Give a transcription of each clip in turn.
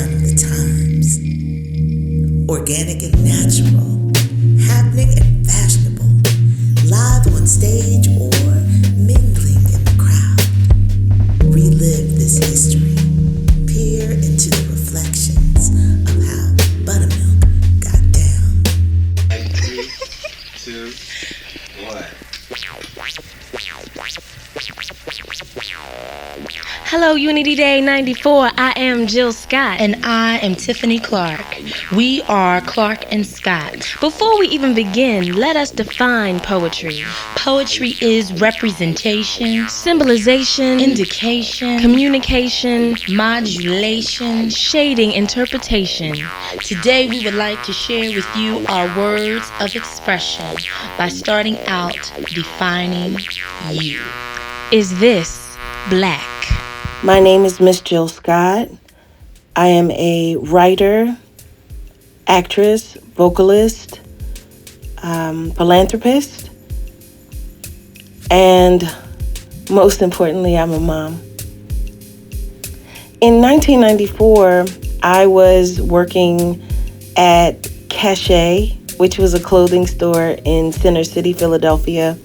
sign of the times. Organic and natural, happening and fashionable, live on stage or mingling in the crowd. Relive this history, peer into the reflections of how Buttamilk got down. 3, 2, 1. Hello, Unity Day 94. I am Jill Scott. And I am Tiffany Clark. We are Clark and Scott. Before we even begin, let us define poetry. Poetry is representation, Symbolization, indication, communication, modulation, shading, interpretation. Today we would like to share with you our words of expression by starting out defining you. Is this black? My name is Miss Jill Scott. I am a writer, actress, vocalist, philanthropist, and most importantly, I'm a mom. In 1994, I was working at Cachet, which was a clothing store in Center City, Philadelphia,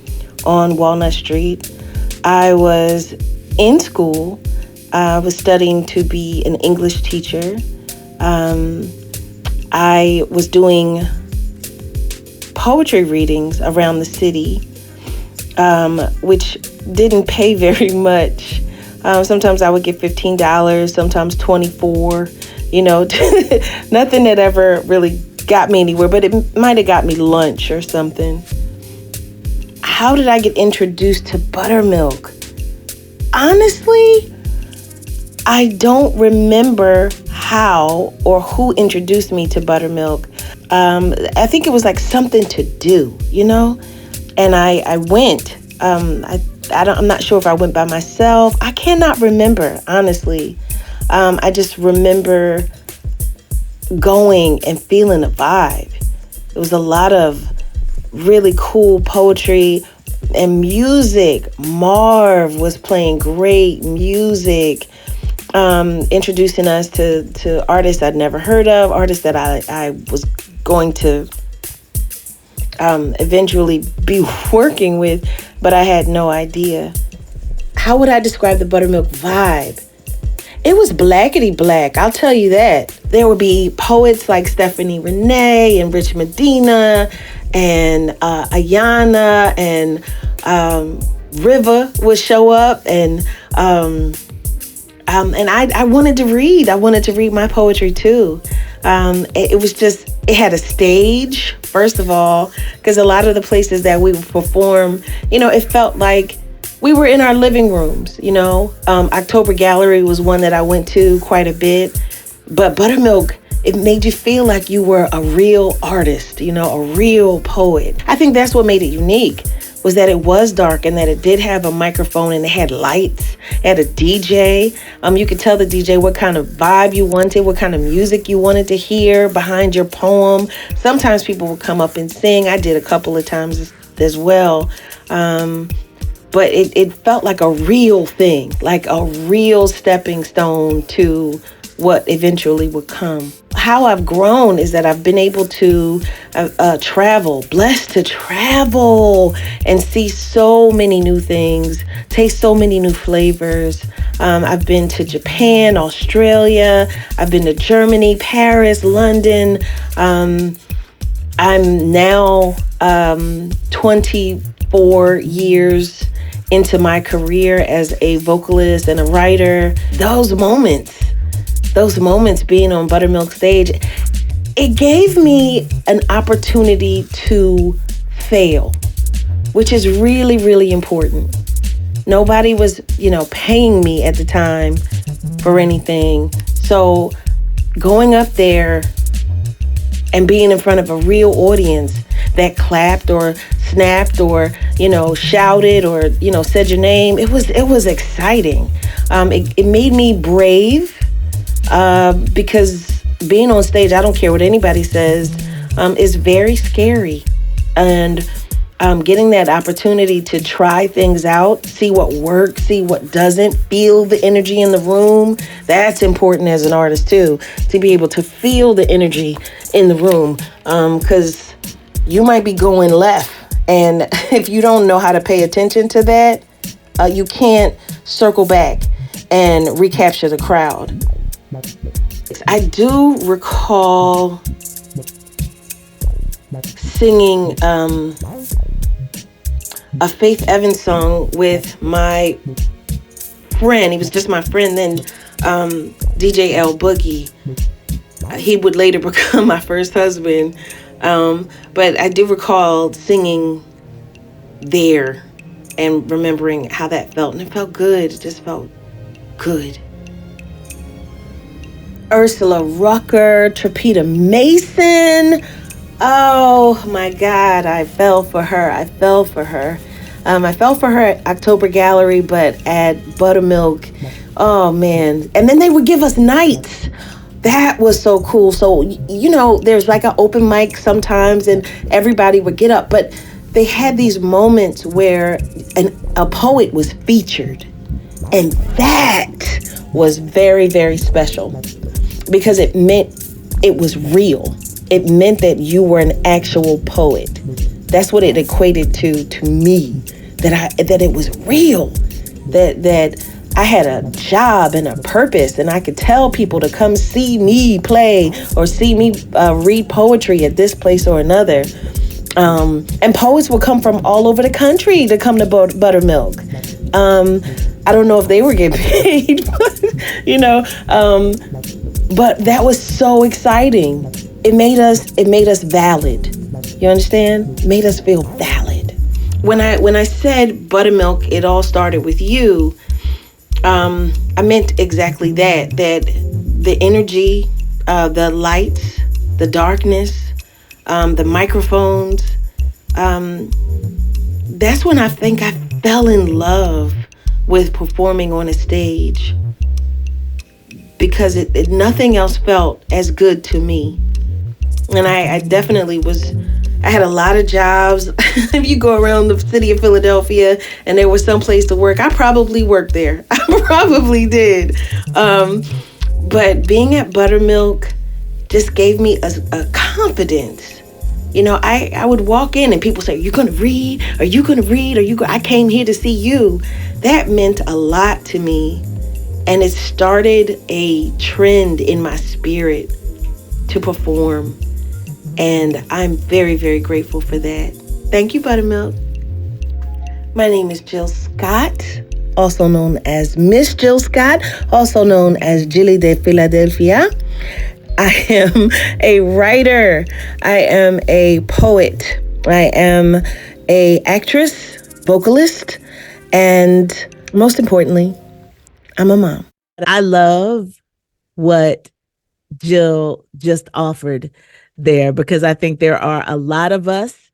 on Walnut Street. I was in school. I was studying to be an English teacher. I was doing poetry readings around the city, which didn't pay very much. Sometimes I would get $15, sometimes $24, nothing that ever really got me anywhere, but it might have got me lunch or something. How did I get introduced to Buttermilk? Honestly, I don't remember how or who introduced me to Buttermilk. I think it was like something to do, and I went. I'm not sure if I went by myself. I cannot remember, honestly. I just remember going and feeling a vibe. It was a lot of really cool poetry and music. Marv was playing great music, introducing us to artists I'd never heard of, artists that I was going to eventually be working with, but I had no idea. How would I describe the Buttermilk vibe? It was blackety black, I'll tell you that. There would be poets like Stephanie Renee and Rich Medina and Ayana and Riva would show up, and I wanted to read. I wanted to read my poetry too. It had a stage, first of all, because a lot of the places that we would perform, it felt like we were in our living rooms, October Gallery was one that I went to quite a bit. But Buttermilk, it made you feel like you were a real artist, a real poet. I think that's what made it unique, was that it was dark and that it did have a microphone and it had lights, it had a DJ. You could tell the DJ what kind of vibe you wanted, what kind of music you wanted to hear behind your poem. Sometimes people would come up and sing. I did a couple of times as well. But it felt like a real thing, like a real stepping stone to what eventually would come. How I've grown is that I've been able to travel, blessed to travel and see so many new things, taste so many new flavors. I've been to Japan, Australia. I've been to Germany, Paris, London. I'm now 24 years into my career as a vocalist and a writer. Those moments being on Buttermilk stage, it gave me an opportunity to fail, which is really, really important. Nobody was, paying me at the time for anything. So going up there and being in front of a real audience that clapped or snapped or, shouted or, said your name, it was exciting. It made me brave. Because being on stage, I don't care what anybody says, is very scary. And getting that opportunity to try things out, see what works, see what doesn't, feel the energy in the room. That's important as an artist too, to be able to feel the energy in the room, because you might be going left, and if you don't know how to pay attention to that, you can't circle back and recapture the crowd. I do recall singing a Faith Evans song with my friend. He was just my friend then, DJ L Boogie. He would later become my first husband. But I do recall singing there and remembering how that felt. And it felt good. It just felt good. Ursula Rucker, Trapita Mason. Oh my God, I fell for her. I fell for her at October Gallery, but at Buttamilk, oh man. And then they would give us nights. That was so cool. So, there's like an open mic sometimes and everybody would get up, but they had these moments where a poet was featured. And that was very, very special because it meant it was real. It meant that you were an actual poet. That's what it equated to me, that it was real, that I had a job and a purpose, and I could tell people to come see me play or see me read poetry at this place or another. And poets would come from all over the country to come to Buttermilk. I don't know if they were getting paid, but that was so exciting. It made us valid. You understand? It made us feel valid. When I said Buttermilk, it all started with you. I meant exactly that the energy, the lights, the darkness, the microphones. That's when I think I fell in love with performing on a stage, because nothing else felt as good to me. And I definitely I had a lot of jobs. If you go around the city of Philadelphia and there was some place to work, I probably worked there. I probably did. But being at Buttermilk just gave me a confidence. I would walk in and people say, "You're going to read? Are you going to read? I came here to see you." That meant a lot to me. And it started a trend in my spirit to perform. And I'm very, very grateful for that. Thank you, Buttermilk. My name is Jill Scott, also known as Miss Jill Scott, also known as Jilly de Philadelphia. I am a writer. I am a poet. I am a actress, vocalist, and most importantly, I'm a mom. I love what Jill just offered there, because I think there are a lot of us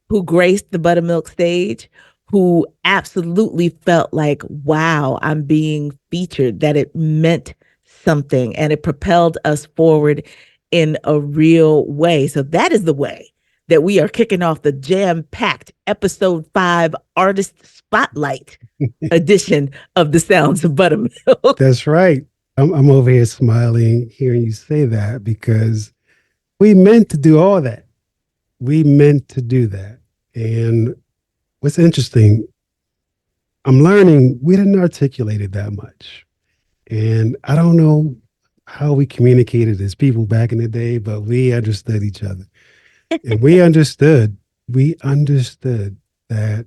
who graced the Buttermilk stage who absolutely felt like, wow, I'm being featured, that it meant something and it propelled us forward in a real way. So that is the way that we are kicking off the jam-packed episode 5 Artist Spotlight edition of The Sounds of Buttermilk. That's right. I'm over here smiling hearing you say that, because we meant to do all that. We meant to do that. And what's interesting, I'm learning we didn't articulate it that much. And I don't know how we communicated as people back in the day, but we understood each other. And we understood that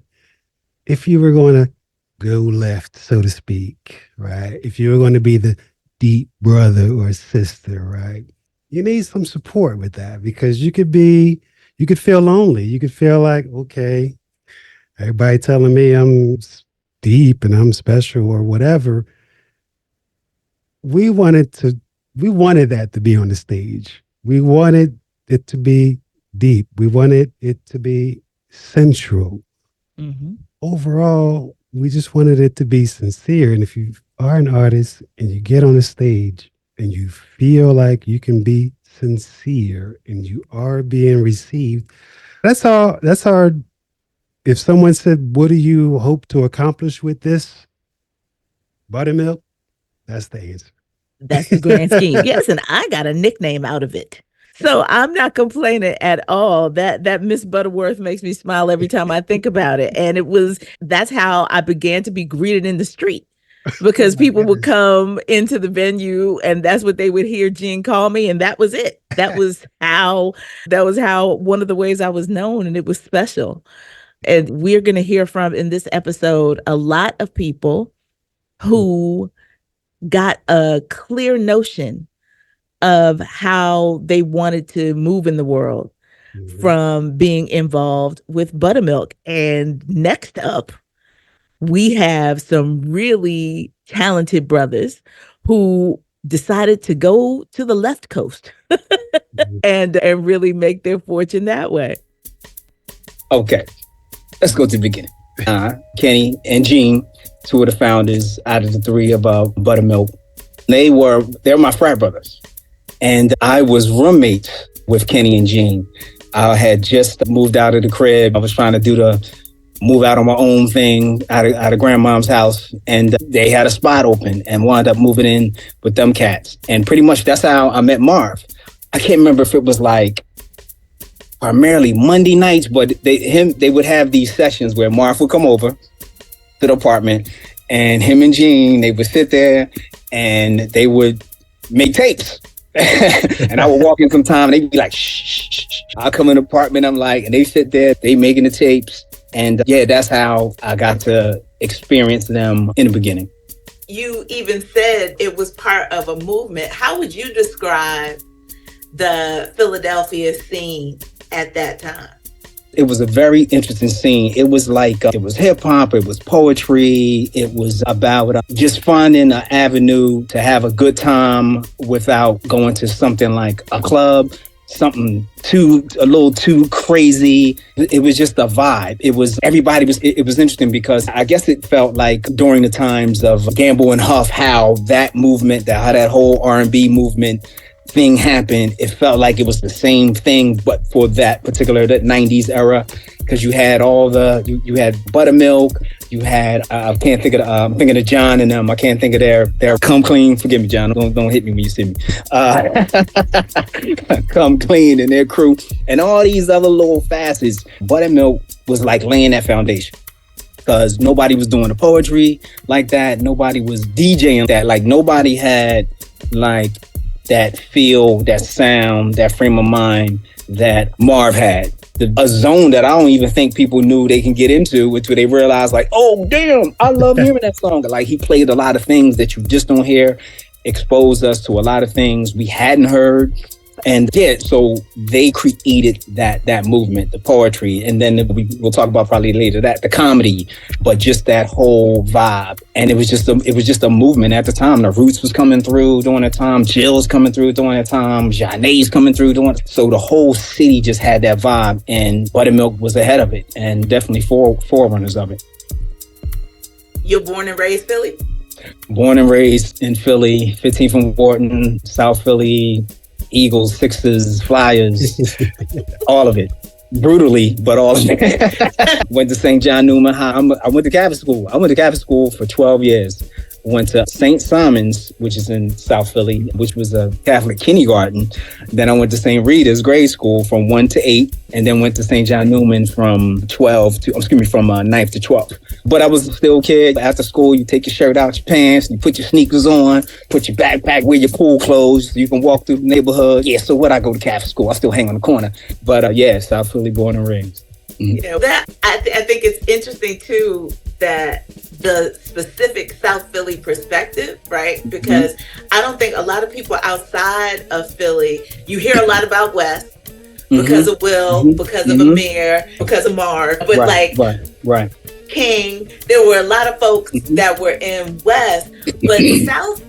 if you were going to go left, so to speak, right? If you were going to be the deep brother or sister, right? You need some support with that, because you could feel lonely. You could feel like, okay, everybody telling me I'm deep and I'm special or whatever. We wanted that to be on the stage. We wanted it to be deep. We wanted it to be central. Mm-hmm. Overall, we just wanted it to be sincere. And if you are an artist and you get on a stage and you feel like you can be sincere and you are being received, That's all. That's our. If someone said, "What do you hope to accomplish with this buttermilk?" That's the answer. That's the grand scheme. Yes, and I got a nickname out of it. So I'm not complaining at all. That Miss Butterworth makes me smile every time I think about it. And that's how I began to be greeted in the street. Because people would come into the venue and that's what they would hear Jean call me. And that was it. That was how one of the ways I was known, and it was special. And we're going to hear from, in this episode, a lot of people who got a clear notion of how they wanted to move in the world from being involved with Buttermilk. And next up, we have some really talented brothers who decided to go to the left coast and really make their fortune that way. Okay, let's go to the beginning. Kenny and Jean, two of the founders out of the three of Buttermilk. They're my frat brothers. And I was roommates with Kenny and Jean. I had just moved out of the crib. I was trying to move out on my own thing out of grandmom's house. And they had a spot open and wound up moving in with them cats. And pretty much that's how I met Marv. I can't remember if it was like primarily Monday nights, but they would have these sessions where Marv would come over to the apartment and him and Jean, they would sit there and they would make tapes. And I would walk in sometime and they'd be like, shh, shh, shh. I'll come in the apartment, I'm like, and they sit there, they making the tapes. And that's how I got to experience them in the beginning. You even said it was part of a movement. How would you describe the Philadelphia scene at that time? It was a very interesting scene. It was like, it was hip hop, it was poetry, it was about just finding an avenue to have a good time without going to something like a club, something a little too crazy. It was just a vibe. It was interesting because I guess it felt like during the times of Gamble and Huff, how that movement, how that whole R&B movement thing happened, it felt like it was the same thing, but for that 90s era, because you had you had Buttermilk, you had I'm thinking of John and them. I can't think of their Come Clean. Forgive me, John. Don't hit me when you see me. Come Clean and their crew and all these other little facets. Buttermilk was like laying that foundation. Because nobody was doing the poetry like that. Nobody was DJing that. Like nobody had like that feel, that sound, that frame of mind that Marv had. A zone that I don't even think people knew they can get into until they realized like, oh, damn, I love hearing that song. Like he played a lot of things that you just don't hear, exposed us to a lot of things we hadn't heard. And so they created that movement, the poetry, and then we'll talk about probably later the comedy, but just that whole vibe. And it was just a movement at the time. The Roots was coming through during that time. Jill's coming through during that time. Janae's coming through so the whole city just had that vibe, and Buttermilk was ahead of it, and definitely forerunners of it. You're born and raised Philly? Born and raised in Philly, 15 from Wharton, South Philly. Eagles, Sixers, Flyers, all of it. Brutally, but all of it. Went to St. John Newman High. I went to Catholic school. I went to Catholic school for 12 years. Went to St. Simon's, which is in South Philly, which was a Catholic kindergarten. Then I went to St. Rita's grade school from 1 to 8, and then went to St. John Newman from 9th to 12th. But I was still a kid. After school, you take your shirt out, your pants, you put your sneakers on, put your backpack, wear your pool clothes, so you can walk through the neighborhood. Yeah, so what? I go to Catholic school. I still hang on the corner. But South Philly, born and raised. Mm-hmm. I think it's interesting too that the specific South Philly perspective, right? Because I don't think a lot of people outside of Philly, you hear a lot about West because of Will, because of Amir, because of Marv, but right. King, there were a lot of folks that were in West, but South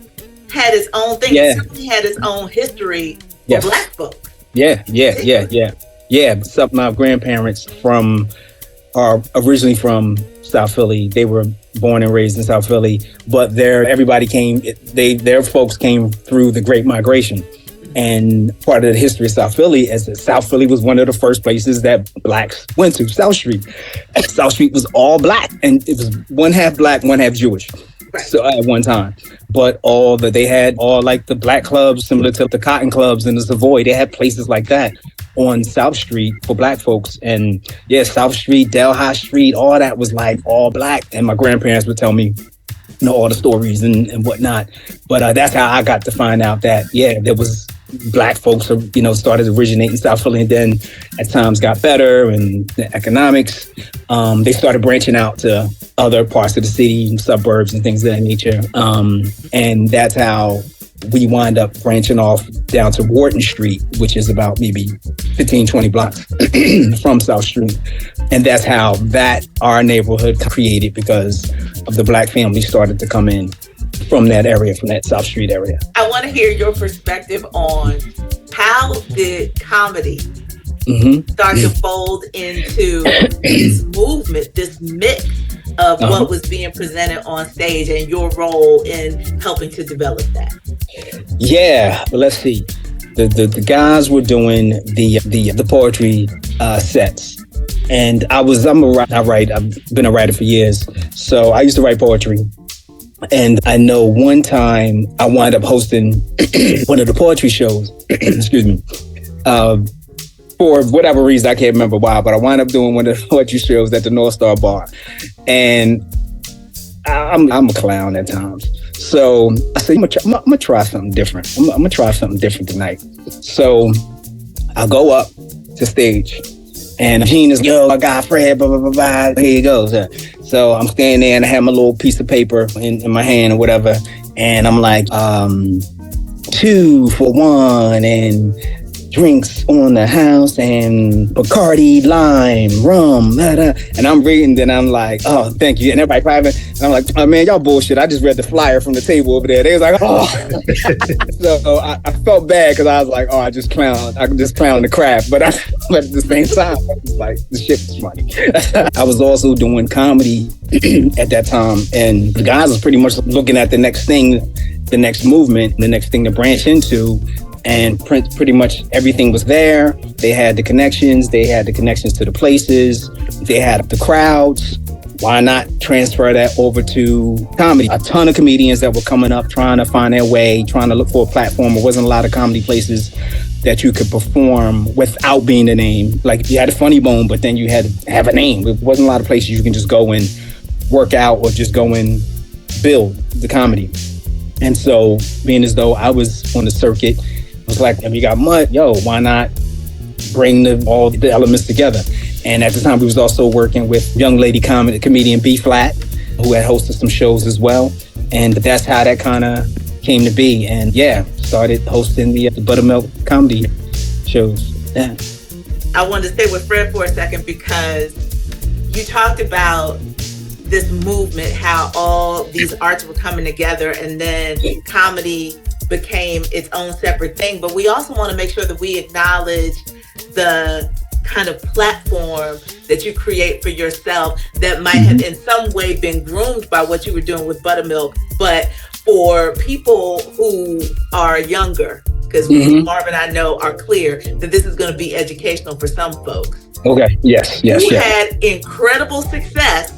had its own thing. It certainly had its own history for Black folks. Yeah. Some of my grandparents are originally from South Philly. They were born and raised in South Philly, but their folks came through the Great Migration. And part of the history of South Philly is that South Philly was one of the first places that blacks went to, South Street. South Street was all black, and it was one half black, one half Jewish. So at one time, but they had all like the black clubs similar to the Cotton clubs and the Savoy. They had places like that on South Street for black folks. And yeah, South Street, Delhi Street, all that was like all black. And my grandparents would tell me, you know, all the stories and whatnot. But that's how I got to find out that, yeah, there was black folks, you know, started originating in South Philly, and then as times got better and the economics, they started branching out to other parts of the city and suburbs and things of that nature. And that's how we wind up branching off down to Wharton Street, which is about maybe 15, 20 blocks from South Street. And that's how our neighborhood created, because of the black family started to come in from that area, from that South Street area. I want to hear your perspective on how did comedy start to fold into this movement, this mix of what was being presented on stage, and your role in helping to develop that? Yeah, let's see. The guys were doing the poetry sets, and I've been a writer for years, so I used to write poetry. And I know one time I wound up hosting one of the poetry shows, excuse me, for whatever reason, I can't remember why, but I wound up doing one of the poetry shows at the North Star Bar. And I'm a clown at times. So I said, I'm gonna try something different. I'm gonna try something different tonight. So I go up to stage, and Gene is, yo, I got Fred, blah, blah, blah, blah. Here you go. So I'm standing there, and I have my little piece of paper in my hand or whatever. And I'm like, 2 for 1, and drinks on the house, and Bacardi, lime, rum, blah, blah. And I'm reading, then I'm like, oh, thank you. And everybody clapping. And I'm like, oh, man, y'all bullshit. I just read the flyer from the table over there. They was like, oh. So I felt bad, because I was like, oh, I just clowned the craft. But at the same time, I was like, this shit is funny. I was also doing comedy at that time. And the guys was pretty much looking at the next thing, the next movement, the next thing to branch into. And pretty much everything was there. They had the connections. They had the connections to the places. They had the crowds. Why not transfer that over to comedy? A ton of comedians that were coming up, trying to find their way, trying to look for a platform. There wasn't a lot of comedy places that you could perform without being a name. Like, you had a funny bone, but then you had to have a name. There wasn't a lot of places you can just go and work out or just go and build the comedy. And so, being as though I was on the circuit, I was like, if you got mud, yo, why not bring all the elements together? And at the time, we was also working with young lady comedian B Flat, who had hosted some shows as well. And that's how that kind of came to be. And yeah, started hosting the Buttamilk comedy shows. Yeah. I wanted to stay with Fred for a second, because you talked about this movement, how all these arts were coming together, and then comedy became its own separate thing. But we also want to make sure that we acknowledge the kind of platform that you create for yourself that might have in some way been groomed by what you were doing with Buttamilk. But for people who are younger, because Marvin and I know are clear that this is going to be educational for some folks. Okay, yes. You had incredible success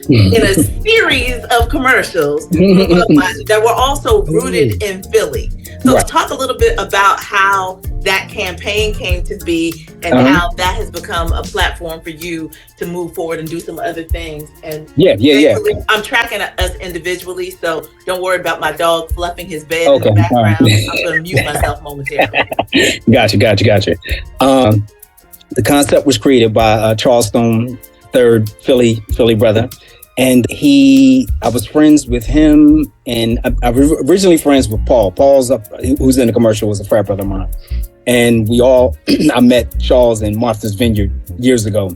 in a series of commercials that were also rooted in Philly. So talk a little bit about how that campaign came to be, and how that has become a platform for you to move forward and do some other things. And I'm tracking us individually, so don't worry about my dog fluffing his bed in the background. I'm going to mute myself momentarily. Gotcha. The concept was created by Charles Stone, third Philly brother. And I was friends with him, and I was originally friends with Paul. Who's in the commercial, was a frat brother of mine. And I met Charles in Martha's Vineyard years ago.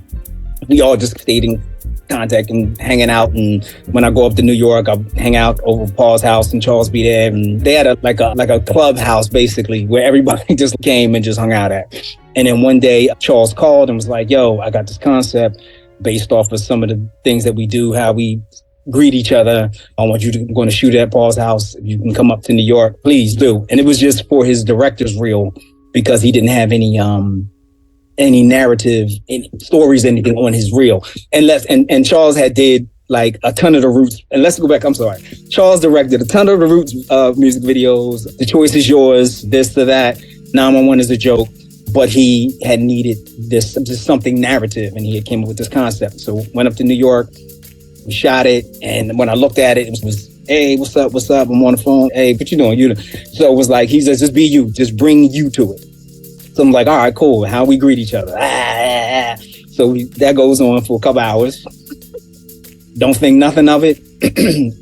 We all just stayed in contact and hanging out. And when I go up to New York, I hang out over Paul's house and Charles be there. And they had a clubhouse, basically, where everybody just came and just hung out at. And then one day, Charles called and was like, yo, I got this concept based off of some of the things that we do, how we greet each other. I want you to going to shoot at Paul's house. If you can come up to New York, please do. And it was just for his director's reel because he didn't have any narrative, any stories, anything on his reel. And Charles had did like a ton of the Roots. And let's go back. I'm sorry. Charles directed a ton of the Roots music videos. The Choice Is Yours, this to that. 911 is a joke. But he had needed this just something narrative, and he had came up with this concept. So went up to New York, we shot it, and when I looked at it, it was hey, what's up? I'm on the phone. Hey, what you doing? So it was like, he says, just be you, just bring you to it. So I'm like, all right, cool. How we greet each other. So that goes on for a couple hours. Don't think nothing of it.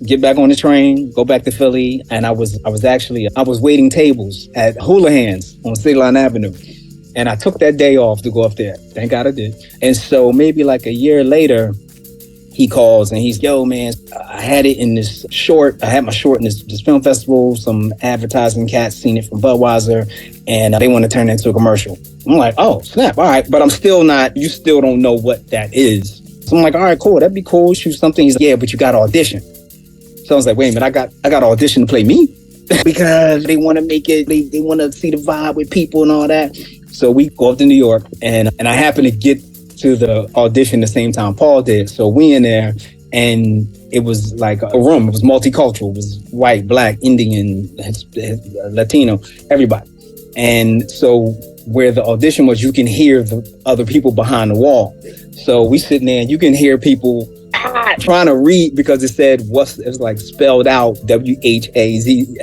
Get back on the train, go back to Philly, and I was waiting tables at Houlihan's on City Line Avenue. And I took that day off to go up there. Thank God I did. And so maybe like a year later, he calls and he's, yo, man, I had it in this short. I had my short in this film festival. Some advertising cats seen it from Budweiser, and they want to turn it into a commercial. I'm like, oh, snap. All right. But you still don't know what that is. So I'm like, all right, cool. That'd be cool. Shoot something. He's like, yeah, but you got to audition. So I was like, wait a minute, I got to audition to play me because they want to make it, they want to see the vibe with people and all that. So we go up to New York, and I happened to get to the audition the same time Paul did. So we in there, and it was like a room. It was multicultural. It was white, black, Indian, Latino, everybody. And so where the audition was, you can hear the other people behind the wall. So we sitting there, and you can hear people trying to read because it said it was like spelled out WHAZSSSSUP.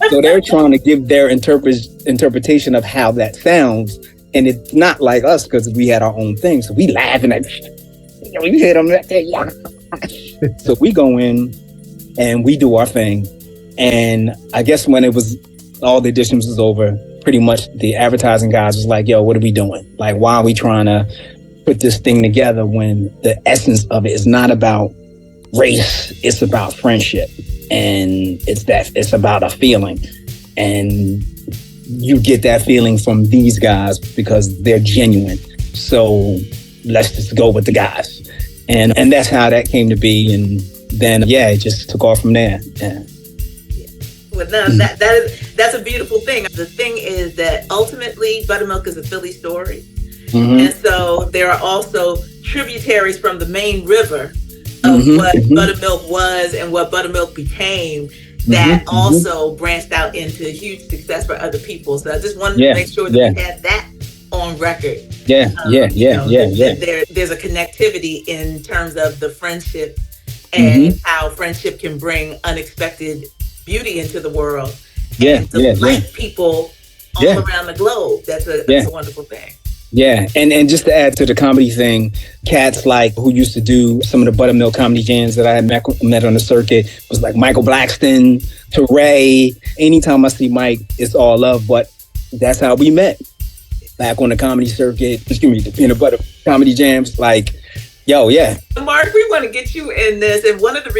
So they're trying to give their interpretation of how that sounds, and it's not like us because we had our own thing. So we laughing at, you hit them. So we go in and we do our thing, and I guess when it was all the auditions was over, pretty much the advertising guys was like, yo, what are we doing? Like, why are we trying to put this thing together when the essence of it is not about race, it's about friendship, and it's about a feeling, and you get that feeling from these guys because they're genuine. So let's just go with the guys, and that's how that came to be, and then it just took off from there. Yeah. Well, no, that's a beautiful thing. The thing is that ultimately Buttamilk is a Philly story. Mm-hmm. And so there are also tributaries from the main river of what Buttermilk was and what Buttermilk became that also branched out into huge success for other people. So I just wanted to make sure that we had that on record. There's a connectivity in terms of the friendship and how friendship can bring unexpected beauty into the world and delight people all around the globe. That's a wonderful thing. Yeah, and just to add to the comedy thing, cats like who used to do some of the Buttermilk comedy jams that I had met on the circuit was like Michael Blackston, Teray. Anytime I see Mike, it's all love, but that's how we met. Back on the comedy circuit, the peanut butter comedy jams, like, yo, yeah. Mark, we want to get you in this, and one of the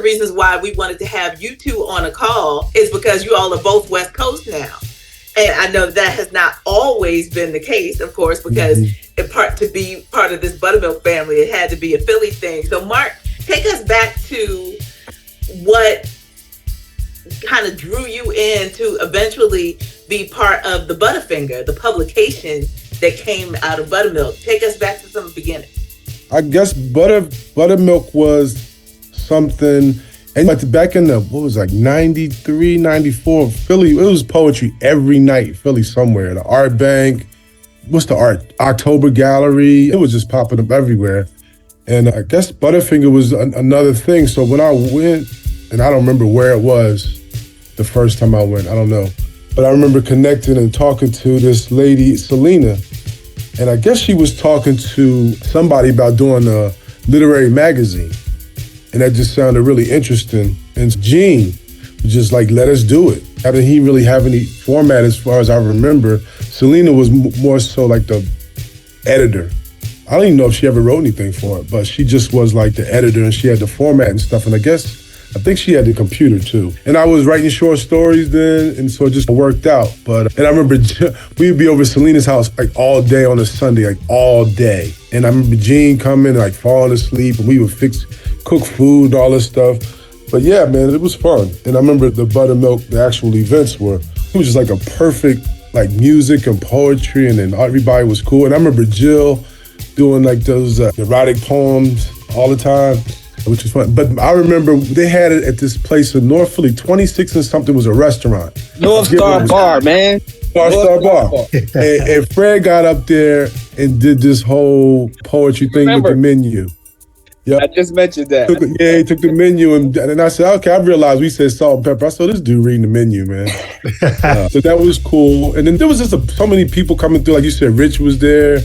reasons why we wanted to have you two on a call is because you all are both West Coast now. And I know that has not always been the case, of course, because to be part of this Buttermilk family, it had to be a Philly thing. So, Mark, take us back to what kind of drew you in to eventually be part of the Butterfinger, the publication that came out of Buttermilk. Take us back to some beginning. I guess Buttermilk was something. And back in the, 93, 94, Philly, it was poetry every night, Philly somewhere. The Art Bank, what's the art? October Gallery, it was just popping up everywhere. And I guess Butterfinger was another thing. So when I went, and I don't remember where it was the first time I went, I don't know. But I remember connecting and talking to this lady, Selena. And I guess she was talking to somebody about doing a literary magazine. And that just sounded really interesting. And Gene was just like, let us do it. I didn't really have any format as far as I remember. Selena was more so like the editor. I don't even know if she ever wrote anything for it, but she just was like the editor and she had the format and stuff. And I guess I think she had the computer too. And I was writing short stories then, and so it just worked out. And I remember we'd be over at Selena's house like all day on a Sunday, like all day. And I remember Gene coming and like falling asleep, and we would cook food and all this stuff. But yeah, man, it was fun. And I remember the Buttermilk, the actual events it was just like a perfect like music and poetry, and then everybody was cool. And I remember Jill doing like those erotic poems all the time, which was fun. But I remember they had it at this place in North Philly, 26 and something was a restaurant. North Star Bar, man. North Star Bar. And Fred got up there and did this whole poetry thing with the menu. Yep. I just mentioned that. He took the menu and I said, okay, I realized we said salt and pepper. I saw this dude reading the menu, man. So that was cool. And then there was just so many people coming through. Like you said, Rich was there.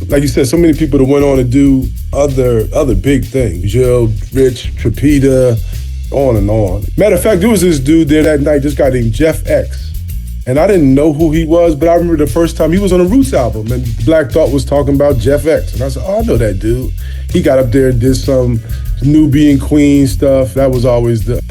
Like you said, so many people that went on to do other big things. Jill, Rich, Trapita, on and on. Matter of fact, there was this dude there that night, this guy named Jeff X. And I didn't know who he was, but I remember the first time he was on a Roots album, and Black Thought was talking about Jeff X. And I said, oh, I know that dude. He got up there and did some Nubian Queen stuff. That was always the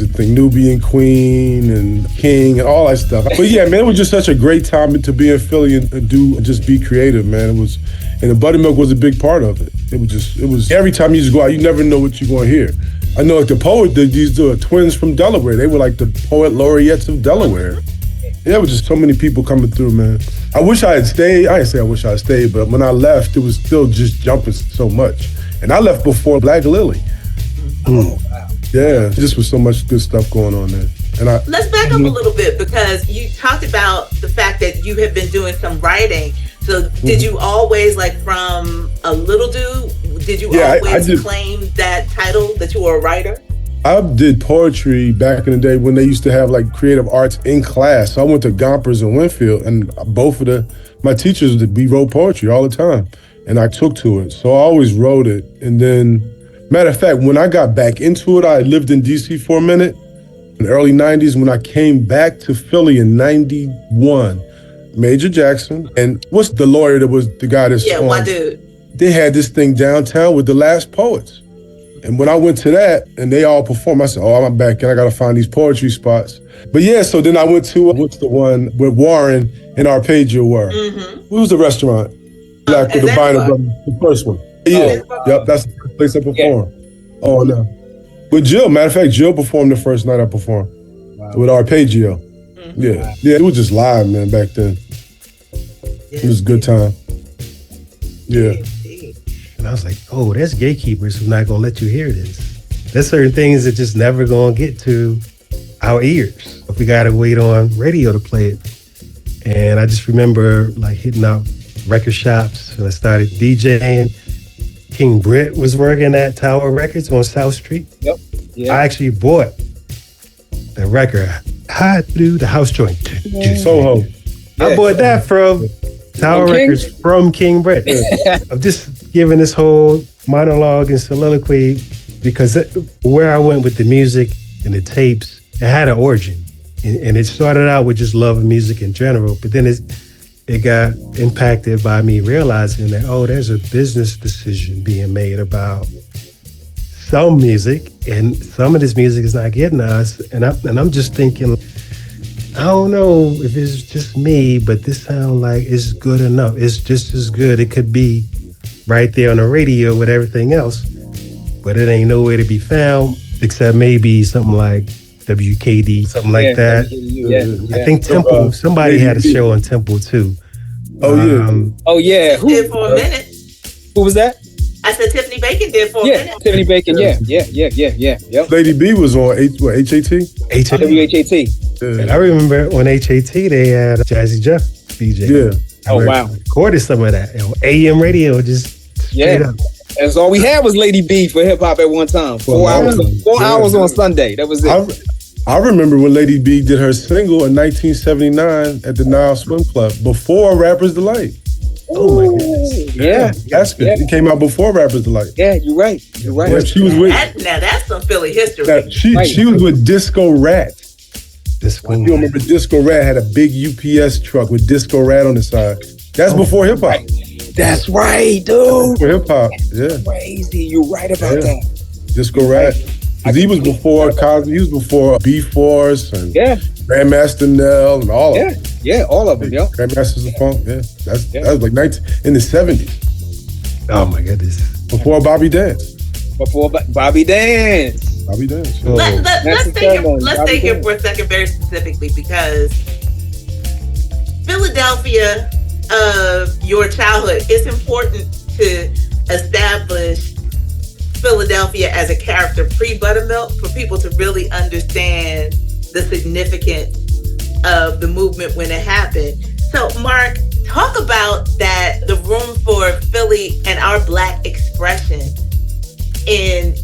thing. Nubian Queen and King and all that stuff. But yeah, man, it was just such a great time to be in Philly and just be creative, man. And the Buttermilk was a big part of it. It was every time you just go out, you never know what you're going to hear. I know like these twins from Delaware. They were like the poet laureates of Delaware. There was just so many people coming through, man. I wish I had stayed. I didn't say I wish I had stayed, but when I left, it was still just jumping so much. And I left before Black Lily. Oh, wow. Yeah, just was so much good stuff going on there. And let's back up a little bit, because you talked about the fact that you have been doing some writing. So did you always, like from a little dude, did you always claim that title that you were a writer? I did poetry back in the day when they used to have like creative arts in class. So I went to Gompers in Winfield, and both of my teachers, we wrote poetry all the time, and I took to it. So I always wrote it. And then, matter of fact, when I got back into it, I lived in DC for a minute in the early 90s. When I came back to Philly in 91, Major Jackson, and what's the lawyer that was the guy that's one dude. They had this thing downtown with the Last Poets. And when I went to that and they all performed, I said, oh, I'm back and I got to find these poetry spots. But yeah, so then I went to, what's the one where Warren and Arpeggio were? Mm-hmm. What was the restaurant? Black with the Biner Brothers, the first one. Yeah, yep, that's the first place I performed. Yeah. Oh, no. With Jill, matter of fact, Jill performed the first night I performed with Arpeggio. Mm-hmm. Yeah, it was just live, man, back then. It was a good time. Yeah. And I was like, oh, there's gatekeepers who's not gonna let you hear this. There's certain things that just never gonna get to our ears. We gotta wait on radio to play it. And I just remember like hitting out record shops and I started DJing. King Brent was working at Tower Records on South Street. Yep. Yeah. I actually bought the record, Hot Through the House Joint. Soho. I bought that from Tower Records from King Brett. I'm just giving this whole monologue and soliloquy because where I went with the music and the tapes, it had an origin. And it started out with just love of music in general, but then it got impacted by me realizing that, oh, there's a business decision being made about some music, and some of this music is not getting us. And I'm just thinking, I don't know if it's just me, but this sounds like it's good enough. It's just as good. It could be right there on the radio with everything else, but it ain't nowhere to be found except maybe something like WKD, something like that. Yeah. I think Temple, somebody had a show on Temple too. Oh yeah. Who did for a minute? Who was that? I said Tiffany Bacon did for a minute. Tiffany Bacon, yeah. Lady B was on HAT? WHAT. And I remember on HAT they had Jazzy Jeff DJ. Yeah. Oh wow. Recorded some of that. AM radio just straight up. That's all we had was Lady B for hip hop at one time. 4 hours on Sunday. That was it. I remember when Lady B did her single in 1979 at the Nile Swim Club before Rapper's Delight. Oh my goodness. Yeah. That's good. It came out before Rapper's Delight. Yeah, you're right. Yeah, she was with now that's some Philly history. She was with Disco Rat. You remember Disco Rat had a big UPS truck with Disco Rat on the side. That's before hip hop. That's right, dude. For hip hop, yeah. Crazy. You're right about that. Disco Rat. Because he was before Cosby, he was before B-Force and Grandmaster Nell and all of them. Yeah, all of them, yeah. Grandmasters of Funk, that was like in the 70s. Oh my goodness. Before Bobby Dance. Bobby Dance. Bobby Dance. Yeah. Let's stay here for a second very specifically, because Philadelphia of your childhood, it's important to establish Philadelphia as a character pre-Buttermilk for people to really understand the significance of the movement when it happened. So, Mark, talk about that, the room for Philly and our Black expression in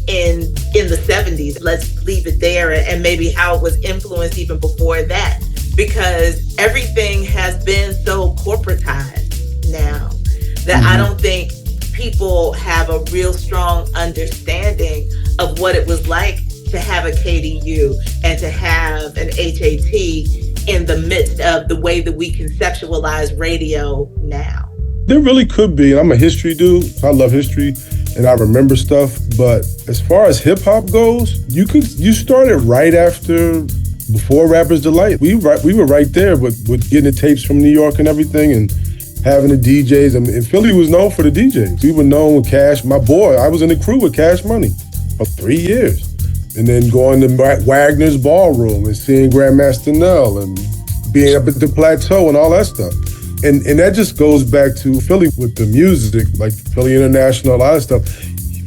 the 70s. Let's leave it there, and maybe how it was influenced even before that, because everything has been so corporatized now that I don't think people have a real strong understanding of what it was like to have a KDU and to have an HAT in the midst of the way that we conceptualize radio now. There really could be. I'm a history dude. I love history and I remember stuff. But as far as hip hop goes, you started right before Rapper's Delight. We were right there with getting the tapes from New York and everything, and having the DJs. And Philly was known for the DJs. We were known with Cash. My boy, I was in the crew with Cash Money for 3 years. And then going to Wagner's Ballroom and seeing Grandmaster Nell and being up at the Plateau and all that stuff. And that just goes back to Philly with the music, like Philly International, a lot of stuff.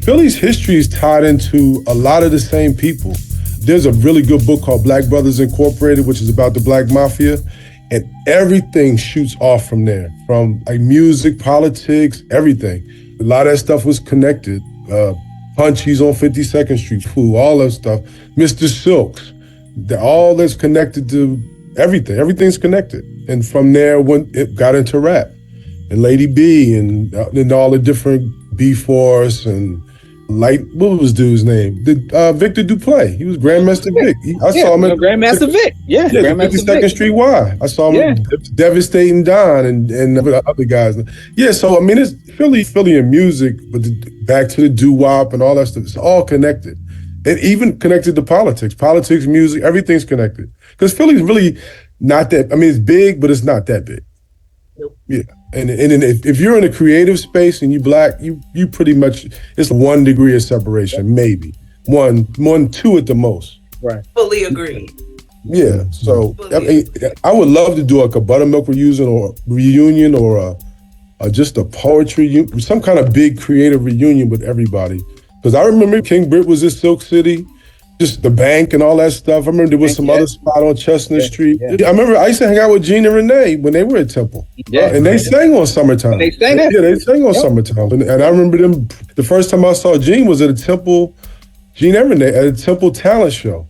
Philly's history is tied into a lot of the same people. There's a really good book called Black Brothers Incorporated, which is about the Black Mafia. And everything shoots off from there, from like music, politics, everything. A lot of that stuff was connected. Punchies on 52nd Street, all that stuff. Mr. Silks, all that's connected to everything. Everything's connected. And from there, when it got into rap, and Lady B, and all the different B-Force, and what was dude's name? Victor Duplay. He was Grandmaster Vic. I saw him at Grandmaster Vic. Yeah, Grandmaster 52nd Street Y. I saw him at Devastating Don and other guys. Yeah, so I mean, it's Philly and music, but back to the doo-wop and all that stuff. It's all connected. And even connected to politics. Politics, music, everything's connected. Because Philly's really not that, I mean, it's big, but it's not that big. Nope. Yeah. And if you're in a creative space and you Black, you pretty much, it's 1 degree of separation, maybe. One, 2 at the most. Right. Fully agreed. Yeah. So I would love to do like a Buttermilk reunion or just a poetry, some kind of big creative reunion with everybody. Because I remember King Britt was in Silk City, just the bank and all that stuff. I remember there was some other spot on Chestnut Street. Yeah. I remember I used to hang out with Gene and Renee when they were at Temple. Yeah. And they sang on Summertime. They sang that? Yeah, they sang on Summertime. And I remember them, the first time I saw Gene was at a Temple, Gene and Renee at a Temple talent show,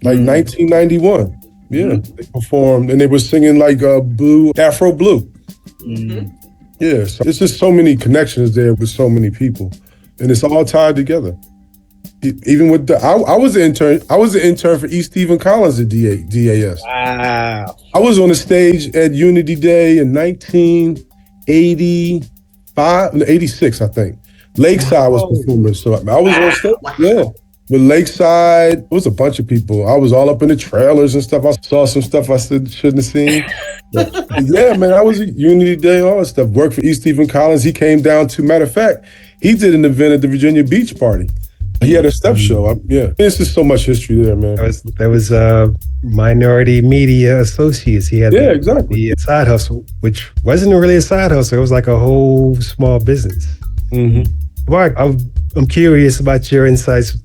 like 1991. Yeah, they performed and they were singing like Blue, Afro Blue. Mm-hmm. Yeah, so it's just so many connections there with so many people. And it's all tied together. Even with I was an intern for E. Stephen Collins at DAS. Wow. I was on the stage at Unity Day in 86, I think. Lakeside was performing, so I was on stage. Yeah, with Lakeside, it was a bunch of people. I was all up in the trailers and stuff. I saw some stuff I shouldn't have seen. Yeah, man, I was at Unity Day, all that stuff. Worked for E. Stephen Collins. He came down to, matter of fact, he did an event at the Virginia Beach Party. He had a step show. There's just so much history there, man. That was Minority Media Associates. He had the side hustle, which wasn't really a side hustle. It was like a whole small business. Mm-hmm. Mark, I'm curious about your insights,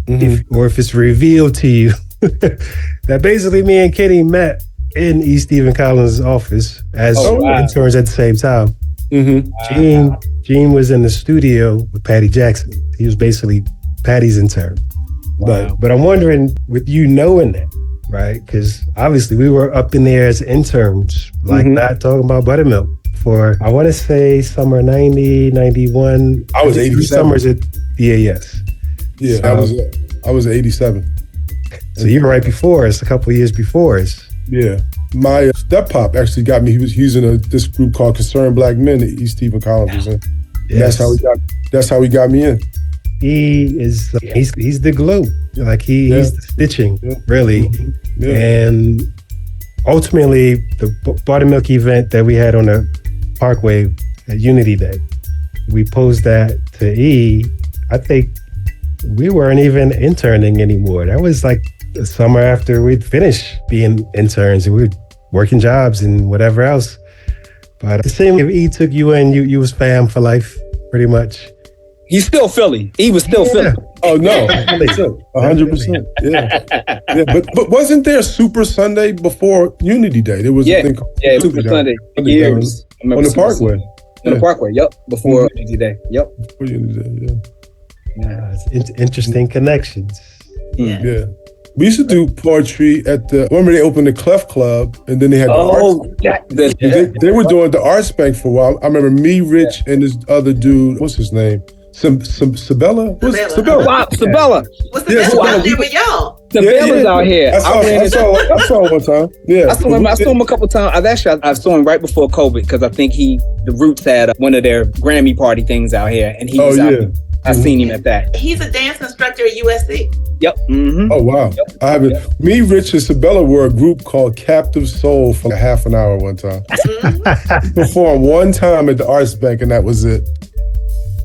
if it's revealed to you that basically me and Kenny met in E. Stephen Collins' office as interns at the same time. Mm-hmm. Gene was in the studio with Patty Jackson. He was basically Patty's intern. Wow. But I'm wondering, with you knowing that, right? Because obviously we were up in there as interns, like not talking about Buttermilk for, I want to say summer 90, 91. I was 87. Summers at DAS. Yeah, so, I was 87. So you were right before us, a couple of years before us. Yeah. My step-pop actually got me. He was using this group called Concerned Black Men that E. Stephen Collins was in. Yes. That's how he got me in. is he's the glue. Like he's the stitching, really. Yeah. And ultimately, the Buttamilk event that we had on the Parkway at Unity Day, we posed that to E. I think we weren't even interning anymore. That was like the summer after we'd finished being interns and we were working jobs and whatever else. But the same if E took you in, you was fam for life, pretty much. He's still Philly. He was still Philly. Oh no, 100%. Yeah. But wasn't there Super Sunday before Unity Day? There was a thing called Super Sunday. Years on the Parkway. On the Parkway. Yep. Before Unity Day. Yep. Before Unity Day. Yeah. It's interesting connections. Yeah. We used to do poetry at remember they opened the Clef Club and then they had they were doing the Arts Bank for a while. I remember me, Rich, and this other dude, what's his name? Sabella? Sabella. Sabella. What's the best out there with y'all? Sabella's out here. I saw him one time. Yeah. I saw him a couple times. I saw him right before COVID because I think the Roots had one of their Grammy party things out here and he was out here. I seen him at that. He's a dance instructor at USC. Yep. Mm-hmm. Oh wow. Yep. I haven't. Me, Rich, and Sabella were a group called Captive Soul for like half an hour one time. Performed one time at the Arts Bank, and that was it.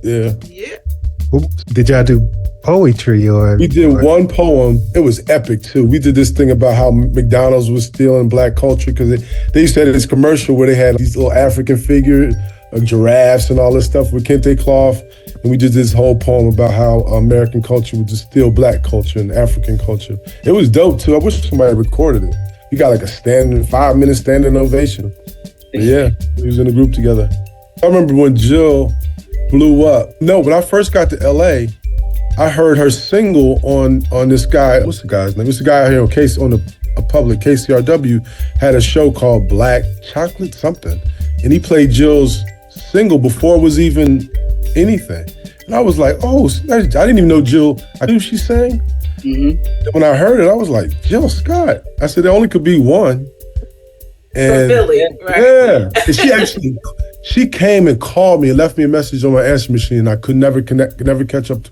Yeah. Did y'all do poetry or? We did one poem. It was epic too. We did this thing about how McDonald's was stealing black culture because they used to have this commercial where they had these little African figures, giraffes, and all this stuff with kente cloth. And we did this whole poem about how American culture would just steal black culture and African culture. It was dope too. I wish somebody recorded it. We got like a 5-minute standing ovation. But yeah, we was in a group together. I remember when Jill blew up. No, when I first got to LA, I heard her single on this guy. What's the guy's name? It's the guy out here on a public KCRW had a show called Black Chocolate something, and he played Jill's single before it was even anything. And I was like, oh, I didn't even know Jill. I knew she sang. Mm-hmm. When I heard it, I was like, Jill Scott. I said, there only could be one. And from Philly, right? Yeah. And she came and called me and left me a message on my answer machine. And I could never catch up.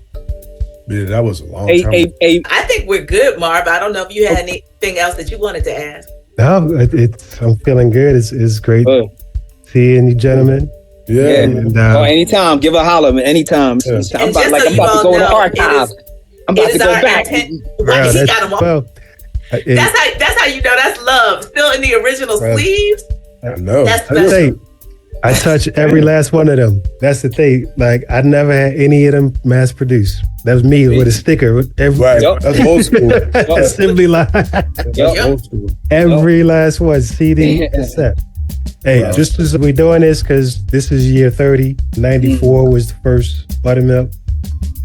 Yeah, that was a long time. I think we're good, Marv. I don't know if you had anything else that you wanted to ask. No, I'm feeling good. It's great seeing you gentlemen. Yeah. And, anytime. Give a holler, man. Anytime. Yeah. I'm about to go in the archives. I'm about to go back. He got them all. That's how you know that's love. Still in the original sleeves. I know. That's special. I touch every last one of them. That's the thing. Like, I never had any of them mass produced. That was me with a sticker. Right. That's old school. Assembly line. Old school. Every last one, CD, cassette. Hey, just as we're doing this, because this is year 30, 94 was the first Buttamilk.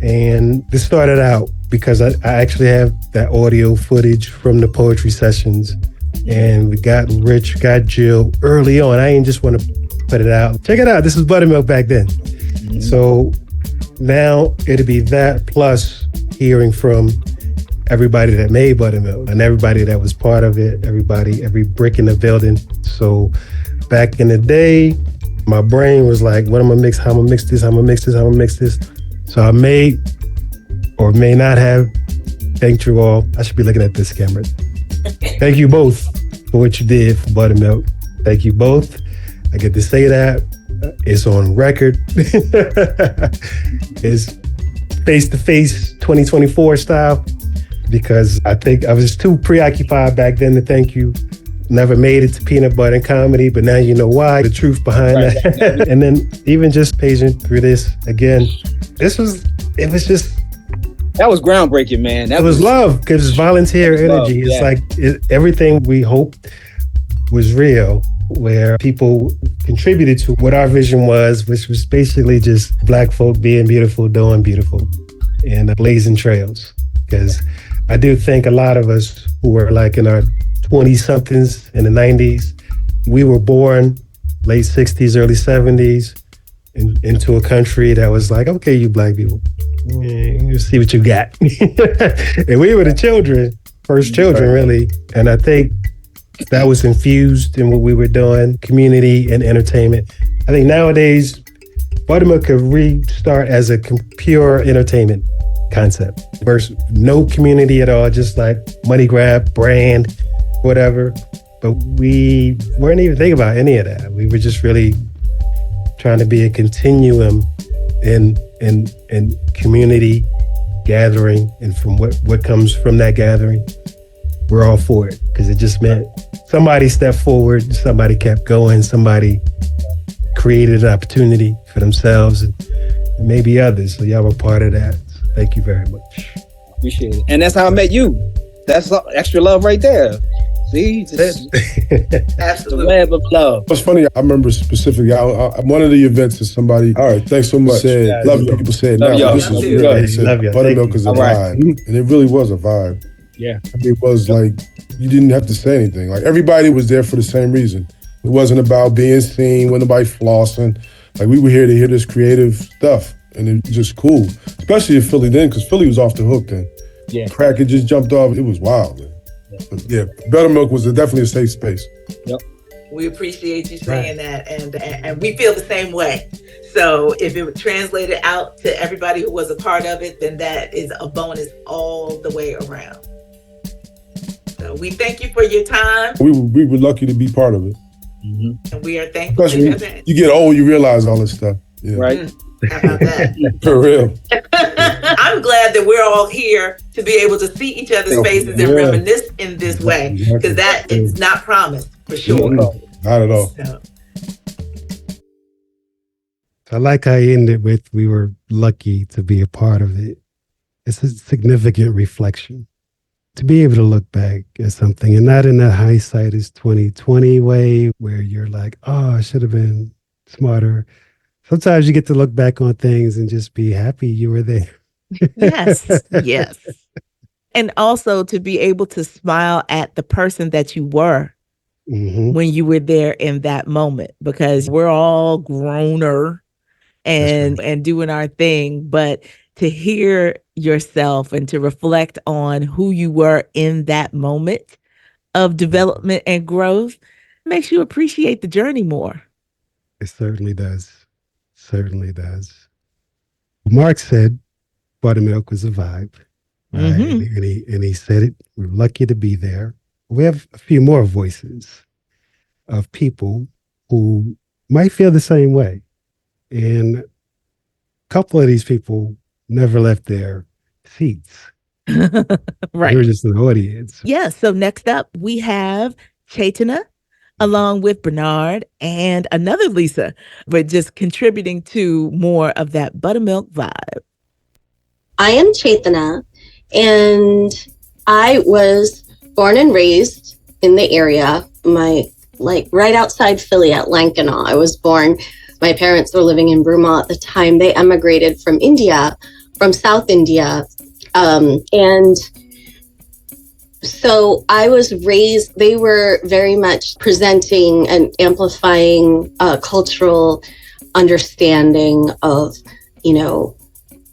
And this started out because I actually have that audio footage from the poetry sessions. And we got Rich, got Jill early on. I ain't just want to put it out. Check it out. This was Buttamilk back then. Mm-hmm. So now it'll be that plus hearing from everybody that made Buttamilk and everybody that was part of it, every brick in the building. So back in the day, my brain was like, what am I gonna mix? How I'm gonna mix this? How I'm gonna mix this? How I'm gonna mix this? So I may or may not have thanked you all. I should be looking at this camera. Thank you both for what you did for Buttamilk. Thank you both. I get to say that. It's on record. It's face-to-face 2024 style because I think I was too preoccupied back then to thank you. Never made it to peanut butter and comedy, but now you know why, the truth behind that. And then even just paging through this again, that was groundbreaking, man. It was love because it's volunteer energy. It's like everything we hoped was real, where people contributed to what our vision was, which was basically just Black folk being beautiful, doing beautiful, and blazing trails. Because I do think a lot of us who were like in our 20-somethings in the 90s, we were born late 60s, early 70s into a country that was like, okay, you Black people, you see what you got. And we were the children, first children, really. And I think that was infused in what we were doing, community and entertainment. I think nowadays Buttamilk could restart as a pure entertainment concept. Versus no community at all, just like money grab, brand, whatever. But we weren't even thinking about any of that. We were just really trying to be a continuum in community gathering, and from what comes from that gathering, we're all for it, because it just meant somebody stepped forward, somebody kept going, somebody created an opportunity for themselves and maybe others. So y'all were part of that. So thank you very much. Appreciate it. And that's how I met you. That's extra love right there. See, absolutely, web of love. It's funny. I remember specifically. One of the events is somebody. All right, thanks so much. Said, love you. People said, "No, this is real." They said, "Buttermilk is a vibe," and it really was a vibe. Yeah, it was like you didn't have to say anything. Like everybody was there for the same reason. It wasn't about being seen. Wasn't nobody flossing. Like we were here to hear this creative stuff, and it was just cool. Especially in Philly then, because Philly was off the hook then. Yeah, crack had just jumped off. It was wild, man. But yeah, Buttermilk was definitely a safe space. Yep. We appreciate you saying that, and we feel the same way. So if it translated out to everybody who was a part of it, then that is a bonus all the way around. So we thank you for your time. We were lucky to be part of it. And we are thankful. Especially you get old, you realize all this stuff. Yeah. Right. How about that? For real. I'm glad that we're all here to be able to see each other's faces and reminisce in this way, because that is not promised for sure. Not at all. So I like how I ended with, we were lucky to be a part of it. It's a significant reflection to be able to look back at something, and not in that hindsight is 2020 way where you're like, oh, I should have been smarter. Sometimes you get to look back on things and just be happy you were there. Yes, yes. And also to be able to smile at the person that you were when you were there in that moment, because we're all growner and doing our thing. But to hear yourself and to reflect on who you were in that moment of development and growth makes you appreciate the journey more. It certainly does. Certainly does. Mark said Buttermilk was a vibe. Right? And he said it. We're lucky to be there. We have a few more voices of people who might feel the same way. And a couple of these people never left their seats. Right. They were just in the audience. Yeah. So next up, we have Chaitana, along with Bernard and another Lisa, but just contributing to more of that Buttermilk vibe. I am Chaitana, and I was born and raised in the area. Right outside Philly at Lankenau. I was born. My parents were living in Burma at the time. They emigrated from India, from South India. And so I was raised, they were very much presenting and amplifying cultural understanding of,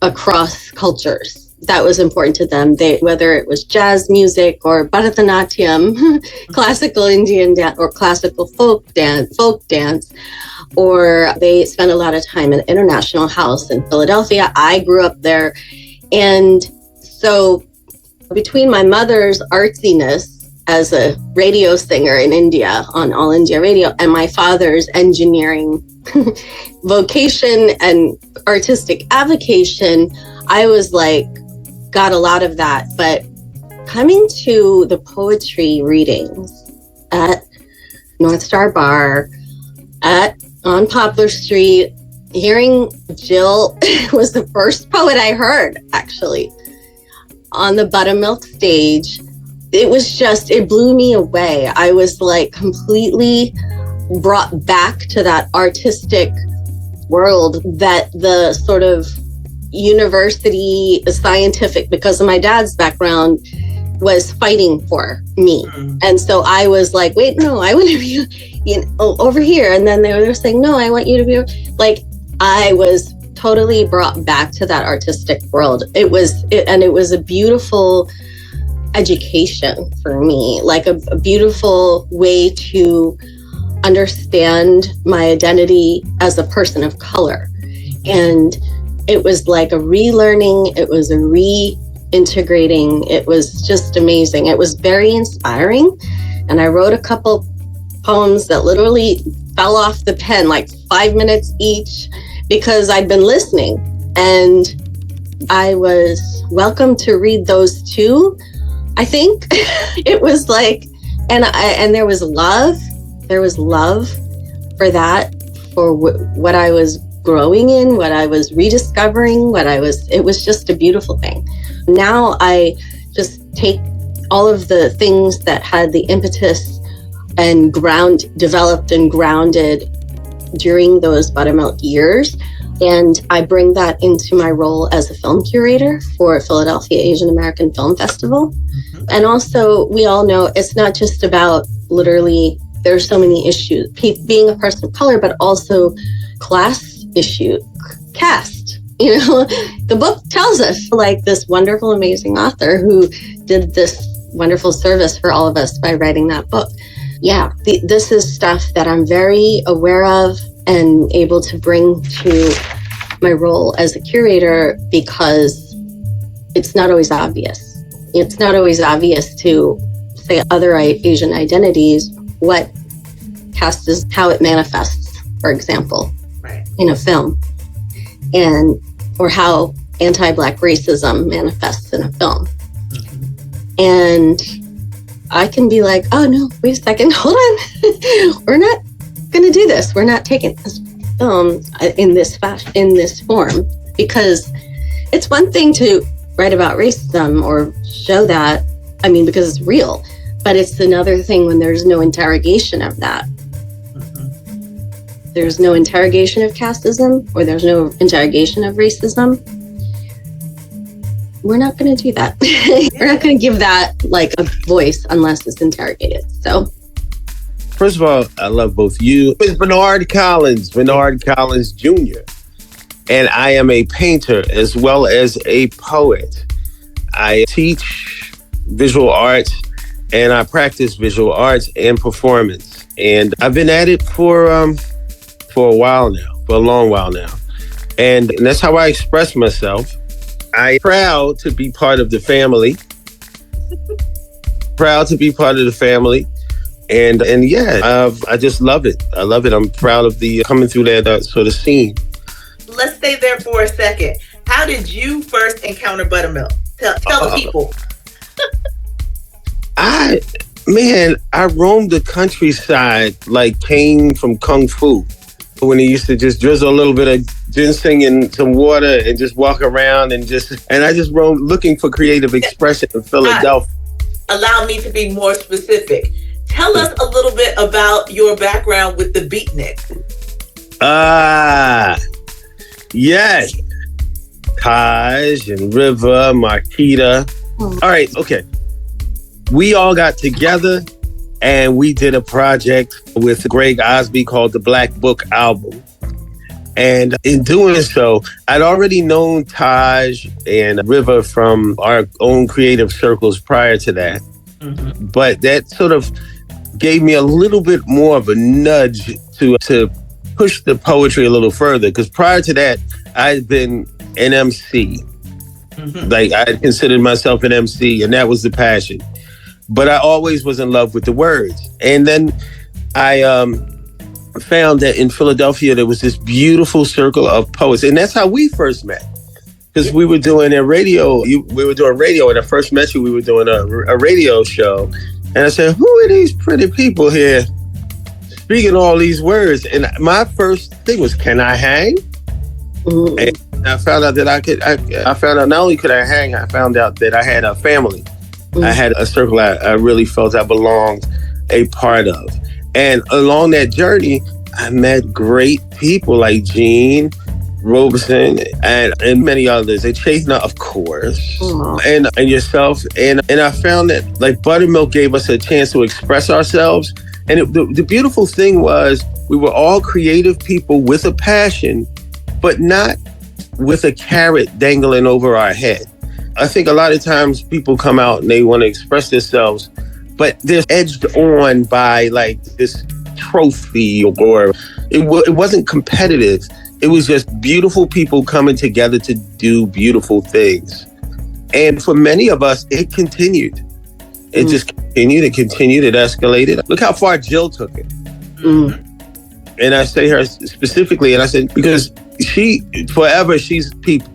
across cultures. That was important to them. Whether it was jazz music or Bharatanatyam, classical Indian dance, or classical folk dance, or they spent a lot of time in International House in Philadelphia. I grew up there. And so between my mother's artsiness as a radio singer in India on All India Radio and my father's engineering vocation and artistic avocation, I was got a lot of that. But coming to the poetry readings at North Star Bar, on Poplar Street, hearing Jill was the first poet I heard, actually, on the Buttamilk stage. It blew me away. I was completely brought back to that artistic world that the sort of university scientific, because of my dad's background, was fighting for me. And so I was like, wait, no, I want to be over here. And then they were saying, no, I want you to be I was totally brought back to that artistic world. It was a beautiful education for me, a beautiful way to understand my identity as a person of color. And it was like a relearning, it was a reintegrating. It was just amazing. It was very inspiring. And I wrote a couple poems that literally fell off the pen, like 5 minutes each, because I'd been listening. And I was welcome to read those too, I think. It was like, and there was love for that, for what I was growing in, what I was rediscovering, it was just a beautiful thing. Now I just take all of the things that had the impetus and developed and grounded during those Buttamilk years, and I bring that into my role as a film curator for Philadelphia Asian American Film Festival. Mm-hmm. And also, we all know it's not just about literally, there's so many issues, being a person of color, but also class issue, caste. You know, the book tells us, like this wonderful, amazing author who did this wonderful service for all of us by writing that book. Yeah, this is stuff that I'm very aware of and able to bring to my role as a curator, because it's not always obvious. It's not always obvious to, say, other Asian identities, what caste is, how it manifests, for example, right, in a film, or how anti-Black racism manifests in a film. Mm-hmm. And I can be like, oh no, wait a second, hold on. We're not going to do this. We're not taking this film in this fashion, in this form, because it's one thing to write about racism or show that, I mean, because it's real, but it's another thing when there's no interrogation of that. Mm-hmm. There's no interrogation of casteism, or there's no interrogation of racism. We're not going to do that. We're not going to give that like a voice unless it's interrogated. So, first of all, I love both you. It's Bernard Collins Jr. And I am a painter as well as a poet. I teach visual arts and I practice visual arts and performance. And I've been at it for a while now, for a long while now. And that's how I express myself. I'm proud to be part of the family. And yeah, I just love it. I love it. I'm proud of the coming through that sort of scene. Let's stay there for a second. How did you first encounter Buttamilk? Tell the people. I roamed the countryside like Kane from Kung Fu, when he used to just drizzle a little bit of ginseng in some water and just walk around and I just roamed looking for creative expression in Philadelphia. Allow me to be more specific. Tell us a little bit about your background with the beatniks. Yes. Taj and River, Marquita. All right, okay. We all got together and we did a project with Greg Osby called the Black Book Album. And in doing so, I'd already known Taj and River from our own creative circles prior to that. Mm-hmm. But that sort of gave me a little bit more of a nudge to push the poetry a little further. Because prior to that, I'd been an MC. Mm-hmm. Like, I considered myself an MC, and that was the passion. But I always was in love with the words. And then I found that in Philadelphia, there was this beautiful circle of poets. And that's how we first met. Because we were doing radio, when I first met you, we were doing a radio show. And I said, who are these pretty people here speaking all these words? And my first thing was, can I hang? Mm-hmm. And I found out that I found out not only could I hang, I found out that I had a family. Mm-hmm. I had a circle I really felt I belonged a part of. And along that journey, I met great people like Gene Robeson and many others. And Chasna, of course, and yourself. And I found that like Buttamilk gave us a chance to express ourselves. And the beautiful thing was we were all creative people with a passion, but not with a carrot dangling over our head. I think a lot of times people come out and they want to express themselves, but they're edged on by like this trophy, or it wasn't competitive. it was just beautiful people coming together to do beautiful things. And for many of us, it continued. It just continued, it escalated. Look how far Jill took it. And I say her specifically, and I said, because she's people.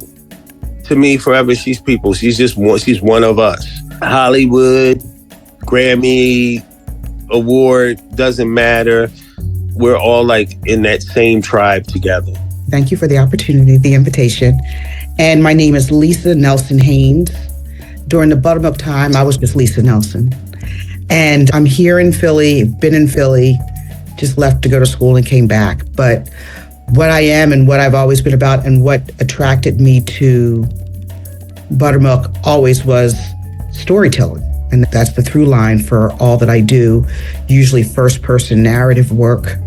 To me, forever, she's people. She's one of us. Hollywood, Grammy, award, doesn't matter. We're all like in that same tribe together. Thank you for the opportunity, the invitation. And my name is Lisa Nelson Haynes. During the Buttamilk time, I was just Lisa Nelson. And I'm here in Philly, been in Philly, just left to go to school and came back. But what I am and what I've always been about and what attracted me to Buttamilk always was storytelling. And that's the through line for all that I do, usually first person narrative work.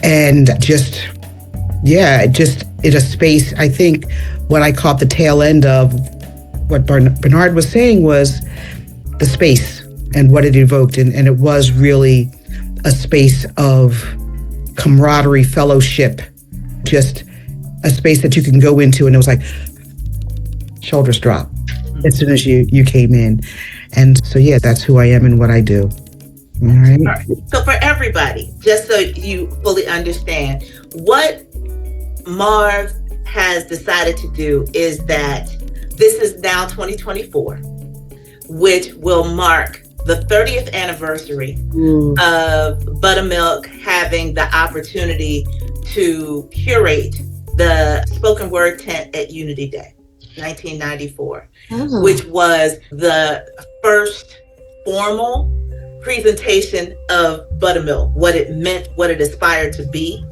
And just in a space, I think what I caught the tail end of what Bernard was saying was the space and what it evoked. And it was really a space of camaraderie, fellowship, just a space that you can go into. And it was like, shoulders drop as soon as you came in. And so, yeah, that's who I am and what I do. All right. So for everybody, just so you fully understand, what Marv has decided to do is that this is now 2024, which will mark the 30th anniversary of Buttamilk having the opportunity to curate the spoken word tent at Unity Day, 1994, which was the first formal presentation of Buttamilk, what it meant, what it aspired to be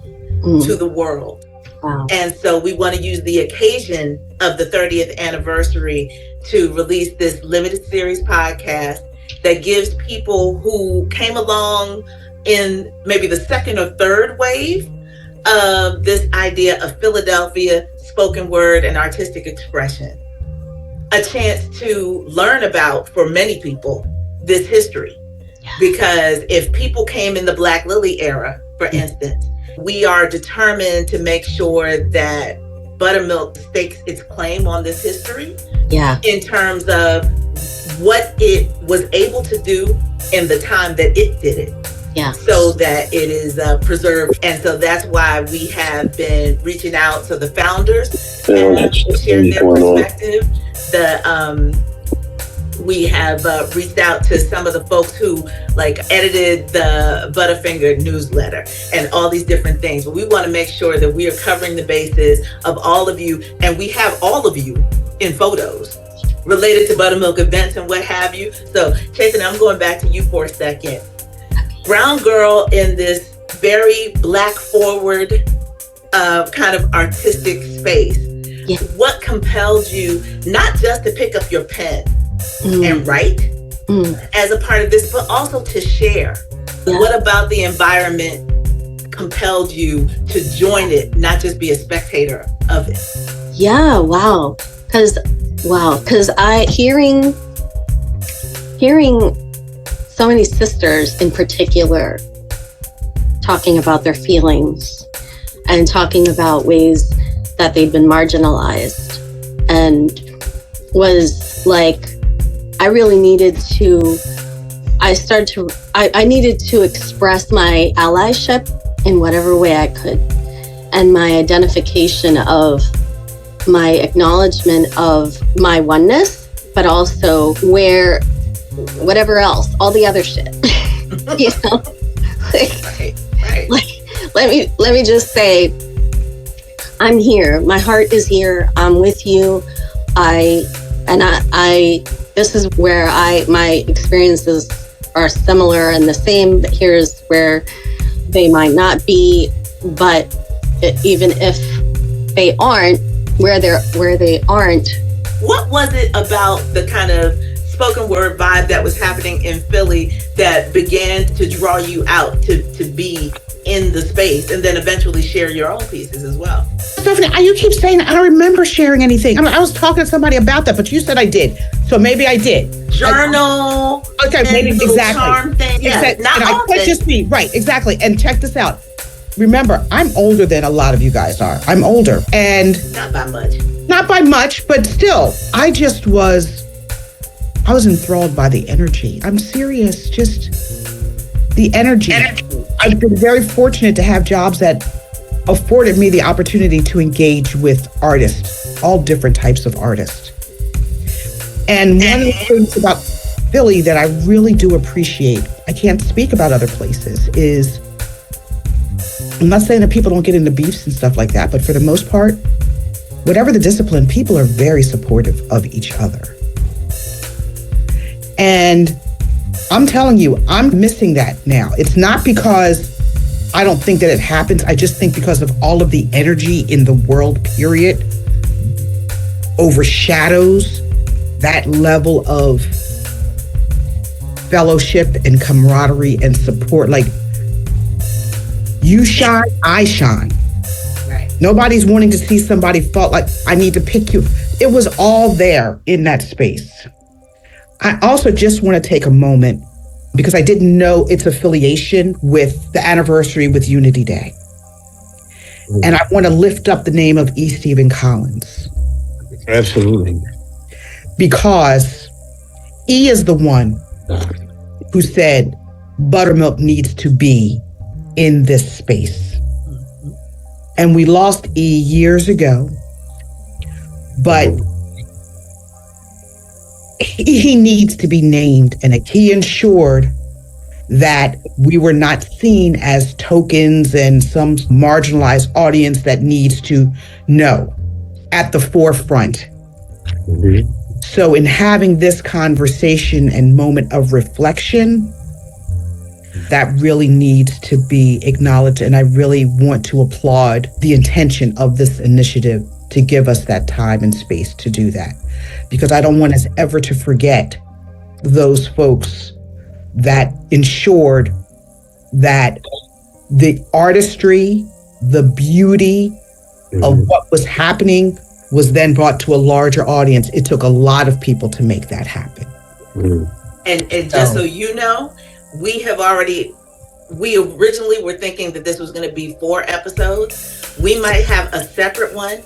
to the world. Wow. And so we want to use the occasion of the 30th anniversary to release this limited series podcast that gives people who came along in maybe the second or third wave of this idea of Philadelphia spoken word and artistic expression a chance to learn about, for many people, this history. Because if people came in the Black Lily era, for instance, we are determined to make sure that Buttamilk stakes its claim on this history in terms of what it was able to do in the time that it did it. So that it is preserved. And so that's why we have been reaching out to the founders and sharing their perspective. We have reached out to some of the folks who edited the Butterfinger newsletter and all these different things. But we want to make sure that we are covering the bases of all of you. And we have all of you in photos related to Buttamilk events and what have you. So Chaston, I'm going back to you for a second. Brown girl in this very Black forward kind of artistic space. What compelled you not just to pick up your pen and write as a part of this, but also to share? What about the environment compelled you to join it, not just be a spectator of it? Because I hearing so many sisters in particular talking about their feelings and talking about ways that they'd been marginalized, and was like, I needed to express my allyship in whatever way I could, and my identification of my acknowledgement of my oneness, but also where whatever else, all the other shit, you know, let me just say, I'm here. My heart is here. I'm with you. This is where my experiences are similar and the same. Here's where they might not be, but even if they aren't, where they aren't. What was it about the kind of spoken word vibe that was happening in Philly that began to draw you out to be in the space and then eventually share your own pieces as well? Stephanie, you keep saying I don't remember sharing anything. I was talking to somebody about that, but you said I did. So maybe I did. Journal. Okay, maybe exactly. Charm thing. Yeah, not all just me. Right, exactly. And check this out. remember, I'm older than a lot of you guys are. I'm older. And not by much. Not by much, but still, I was enthralled by the energy. I'm serious, just the energy. I've been very fortunate to have jobs that afforded me the opportunity to engage with artists, all different types of artists. And one of the things about Philly that I really do appreciate, I can't speak about other places, is, I'm not saying that people don't get into beefs and stuff like that, but for the most part, whatever the discipline, people are very supportive of each other. And I'm telling you, I'm missing that now. It's not because I don't think that it happens. I just think because of all of the energy in the world, period, overshadows that level of fellowship and camaraderie and support. Like, you shine, I shine. Right. Nobody's wanting to see somebody felt like I need to pick you. It was all there in that space. I also just want to take a moment, because I didn't know its affiliation with the anniversary with Unity Day. And I want to lift up the name of E. Stephen Collins. Absolutely. Because E is the one who said Buttermilk needs to be in this space. And we lost E years ago, but he needs to be named, and he ensured that we were not seen as tokens and some marginalized audience that needs to know at the forefront. Mm-hmm. So in having this conversation and moment of reflection, that really needs to be acknowledged. And I really want to applaud the intention of this initiative to give us that time and space to do that. Because I don't want us ever to forget those folks that ensured that the artistry, the beauty of what was happening was then brought to a larger audience. It took a lot of people to make that happen. And just so you know, we originally were thinking that this was going to be 4 episodes. We might have a separate one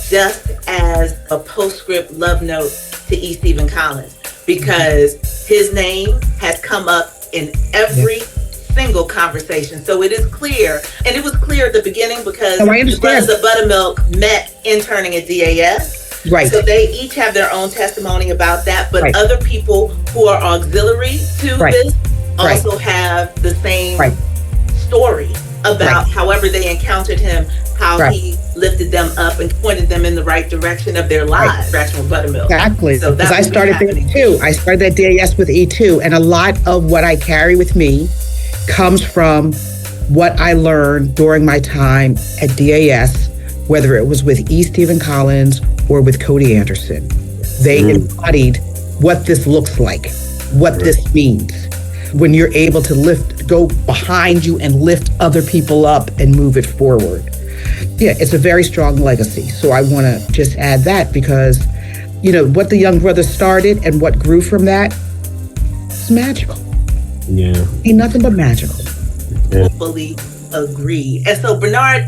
just as a postscript love note to E. Stephen Collins, because his name has come up in every single conversation. So it is clear, and it was clear at the beginning because the Brothers of Buttermilk met interning at DAS. Right. So they each have their own testimony about that, but other people who are auxiliary to this also have the same story about however they encountered him, how he lifted them up and pointed them in the right direction of their lives. With Buttermilk. Exactly. So because I started there too. I started at DAS with E2, and a lot of what I carry with me comes from what I learned during my time at DAS, whether it was with E. Stephen Collins or with Cody Anderson. They embodied what this looks like, what this means. When you're able to go behind you and lift other people up and move it forward. Yeah, it's a very strong legacy. So I want to just add that because, what the Young Brothers started and what grew from that is magical. Yeah. Ain't nothing but magical. Yeah. Fully agree. And so, Bernard,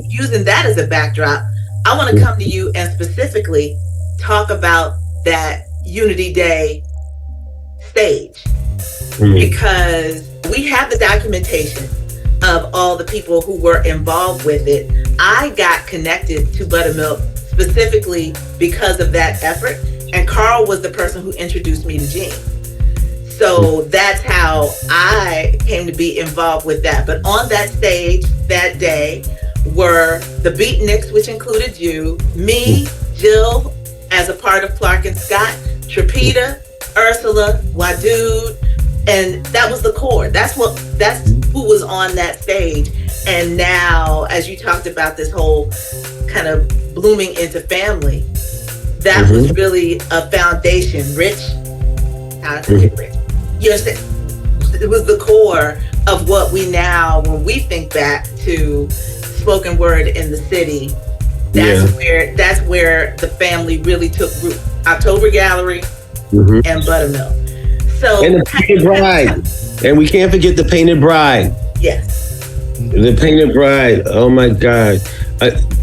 using that as a backdrop, I want to come to you and specifically talk about that Unity Day stage. Because we have the documentation of all the people who were involved with it. I got connected to Buttermilk specifically because of that effort. And Carl was the person who introduced me to Gene. So that's how I came to be involved with that. But on that stage that day were the Beatniks, which included you, me, Jill, as a part of Clark and Scott, Trapita, Ursula, Wadude, and that was the core. That's who was on that stage. And now, as you talked about this whole kind of blooming into family, that was really a foundation. Rich, it was the core of what we now, when we think back to spoken word in the city, that's where the family really took root. October Gallery and Buttermilk. So, and the Painted Bride. And we can't forget the Painted Bride. Yes. The Painted Bride. Oh my God.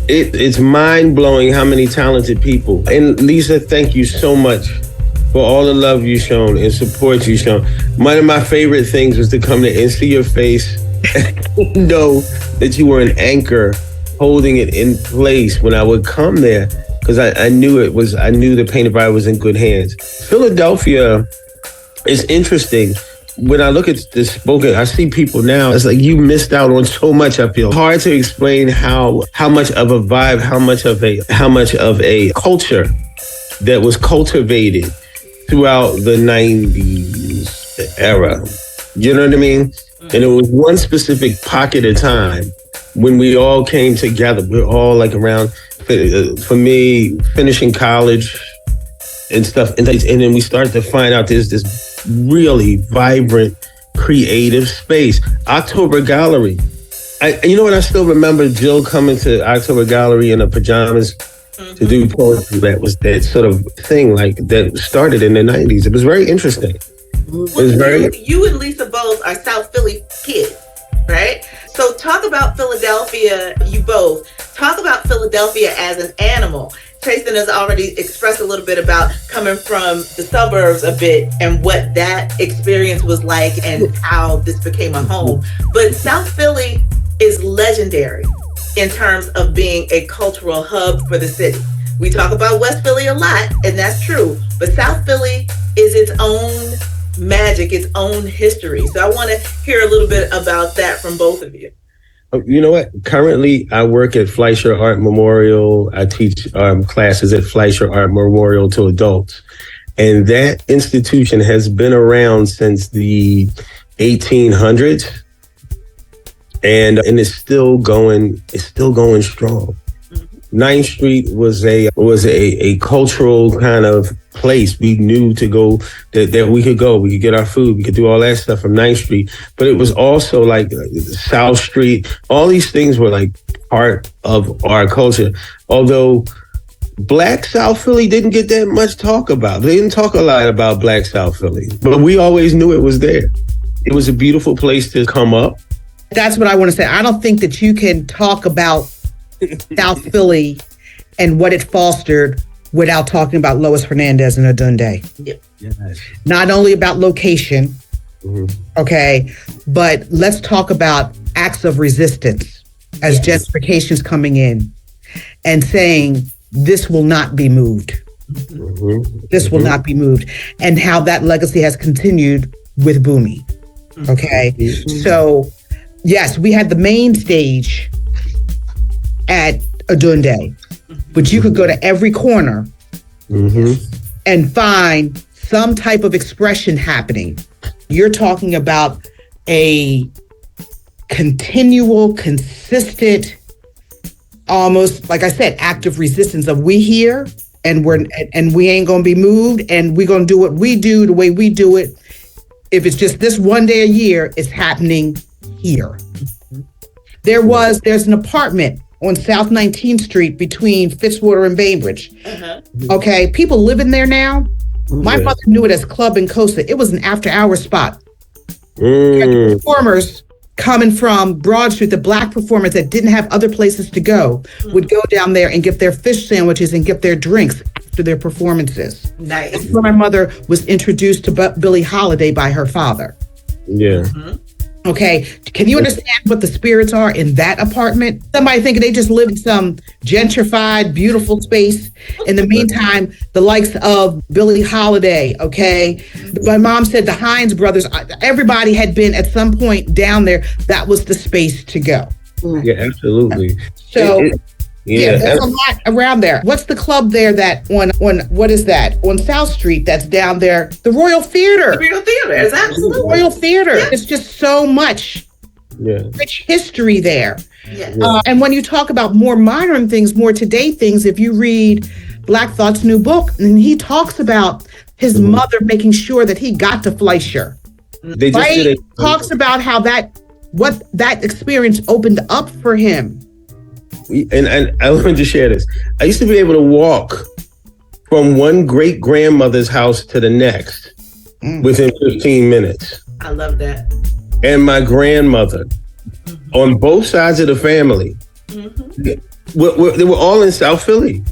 It's mind-blowing how many talented people. And Lisa, thank you so much for all the love you've shown and support you've shown. One of my favorite things was to come there and see your face and know that you were an anchor holding it in place when I would come there, because I knew the Painted Bride was in good hands. Philadelphia is interesting. When I look at this spoken, I see people now, it's like you missed out on so much, I feel. Hard to explain how much of a vibe, how much of a culture that was cultivated throughout the 90s era. You know what I mean? And it was one specific pocket of time when we all came together. We're all like around, for me, finishing college and stuff. And then we started to find out there's this really vibrant, creative space. October Gallery. You know what? I still remember Jill coming to October Gallery in her pajamas to do poetry. That was that sort of thing, like that started in the 90s. It was very interesting. You and Lisa both are South Philly kids, right? So talk about Philadelphia, you both. Talk about Philadelphia as an animal. Tristan has already expressed a little bit about coming from the suburbs a bit and what that experience was like and how this became a home. But South Philly is legendary in terms of being a cultural hub for the city. We talk about West Philly a lot, and that's true. But South Philly is its own magic, its own history. So I want to hear a little bit about that from both of you. You know what? Currently, I work at Fleischer Art Memorial. I teach classes at Fleischer Art Memorial to adults. And that institution has been around since the 1800s. And it's still going strong. 9th Street was a cultural kind of place. We knew to go, that we could go. We could get our food. We could do all that stuff from 9th Street. But it was also like South Street. All these things were like part of our culture. Although Black South Philly didn't get that much talk about. They didn't talk a lot about Black South Philly. But we always knew it was there. It was a beautiful place to come up. That's what I want to say. I don't think that you can talk about South Philly and what it fostered without talking about Lois Hernandez and Adunde. Yep. Yes. Not only about location, okay, but let's talk about acts of resistance as gentrification's coming in and saying this will not be moved. This will not be moved. And how that legacy has continued with Boomy. Okay. So yes, we had the main stage at Adunde, but you could go to every corner and find some type of expression happening. You're talking about a continual, consistent, almost, like I said, active resistance of we here and we ain't gonna be moved, and we're gonna do what we do the way we do it. If it's just this one day a year, it's happening here. There's an apartment on South 19th Street between Fitzwater and Bainbridge. Okay, people living there now. My mother knew it as Club and Costa. It was an after-hours spot. Performers coming from Broad Street, the Black performers that didn't have other places to go, would go down there and get their fish sandwiches and get their drinks after their performances. Nice. That's where my mother was introduced to Billie Holiday by her father. Yeah. Okay, can you understand what the spirits are in that apartment? Somebody thinking they just live in some gentrified, beautiful space. In the meantime, the likes of Billie Holiday, okay? My mom said the Hines brothers, everybody had been at some point down there. That was the space to go. Yeah, absolutely. So, there's a lot around there. What's the club there that on what is that? On South Street that's down there? The Royal Theater. The Royal Theater, is absolutely. The Royal Theater. Yeah. It's just so much rich history there. Yeah. And when you talk about more modern things, more today things, if you read Black Thought's new book, and he talks about his mother making sure that he got to Fleischer. They just talks about how what that experience opened up for him. And I wanted to share this. I used to be able to walk from one great grandmother's house to the next within 15 minutes. I love that. And my grandmother on both sides of the family. They were all in South Philly.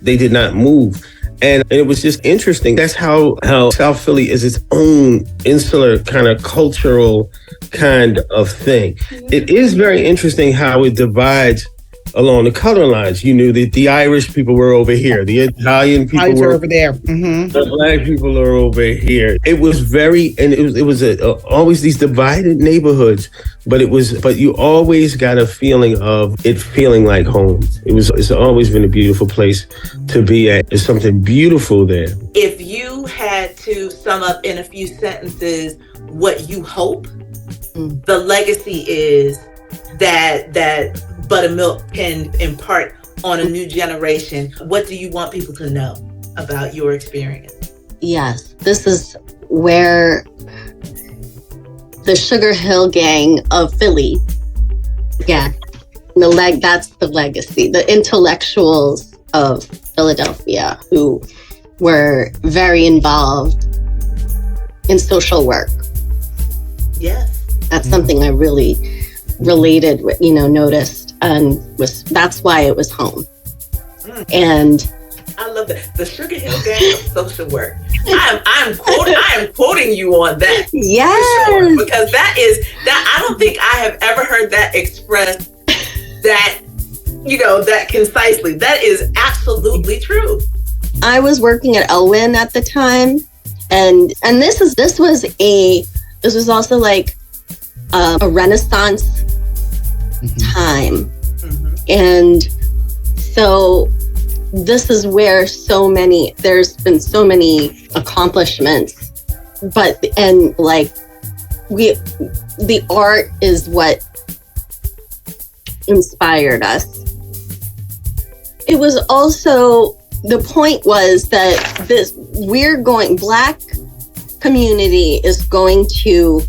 They did not move. And it was just interesting. That's how South Philly is its own insular kind of cultural kind of thing. It is very interesting how it divides along the color lines. You knew that the Irish people were over here, the Italian people were over there, the Black people are over here. It was very, and it was always these divided neighborhoods, but you always got a feeling of it feeling like home. It's always been a beautiful place to be at. There's something beautiful there. If you had to sum up in a few sentences what you hope the legacy is that Buttamilk can impart on a new generation, what do you want people to know about your experience? Yes, this is where the Sugar Hill Gang of Philly, that's the legacy, the intellectuals of Philadelphia who were very involved in social work. Yes. That's something I really related with, noticed, and that's why it was home. And I love that. The Sugar Hill Gang of social work. I am quoting you on that. Yes. Sure, because that I don't think I have ever heard that expressed that concisely. That is absolutely true. I was working at Elwyn at the time, and this was also like a Renaissance time. And so this is where there's been so many accomplishments, the art is what inspired us. It was also, the point was that Black community is going to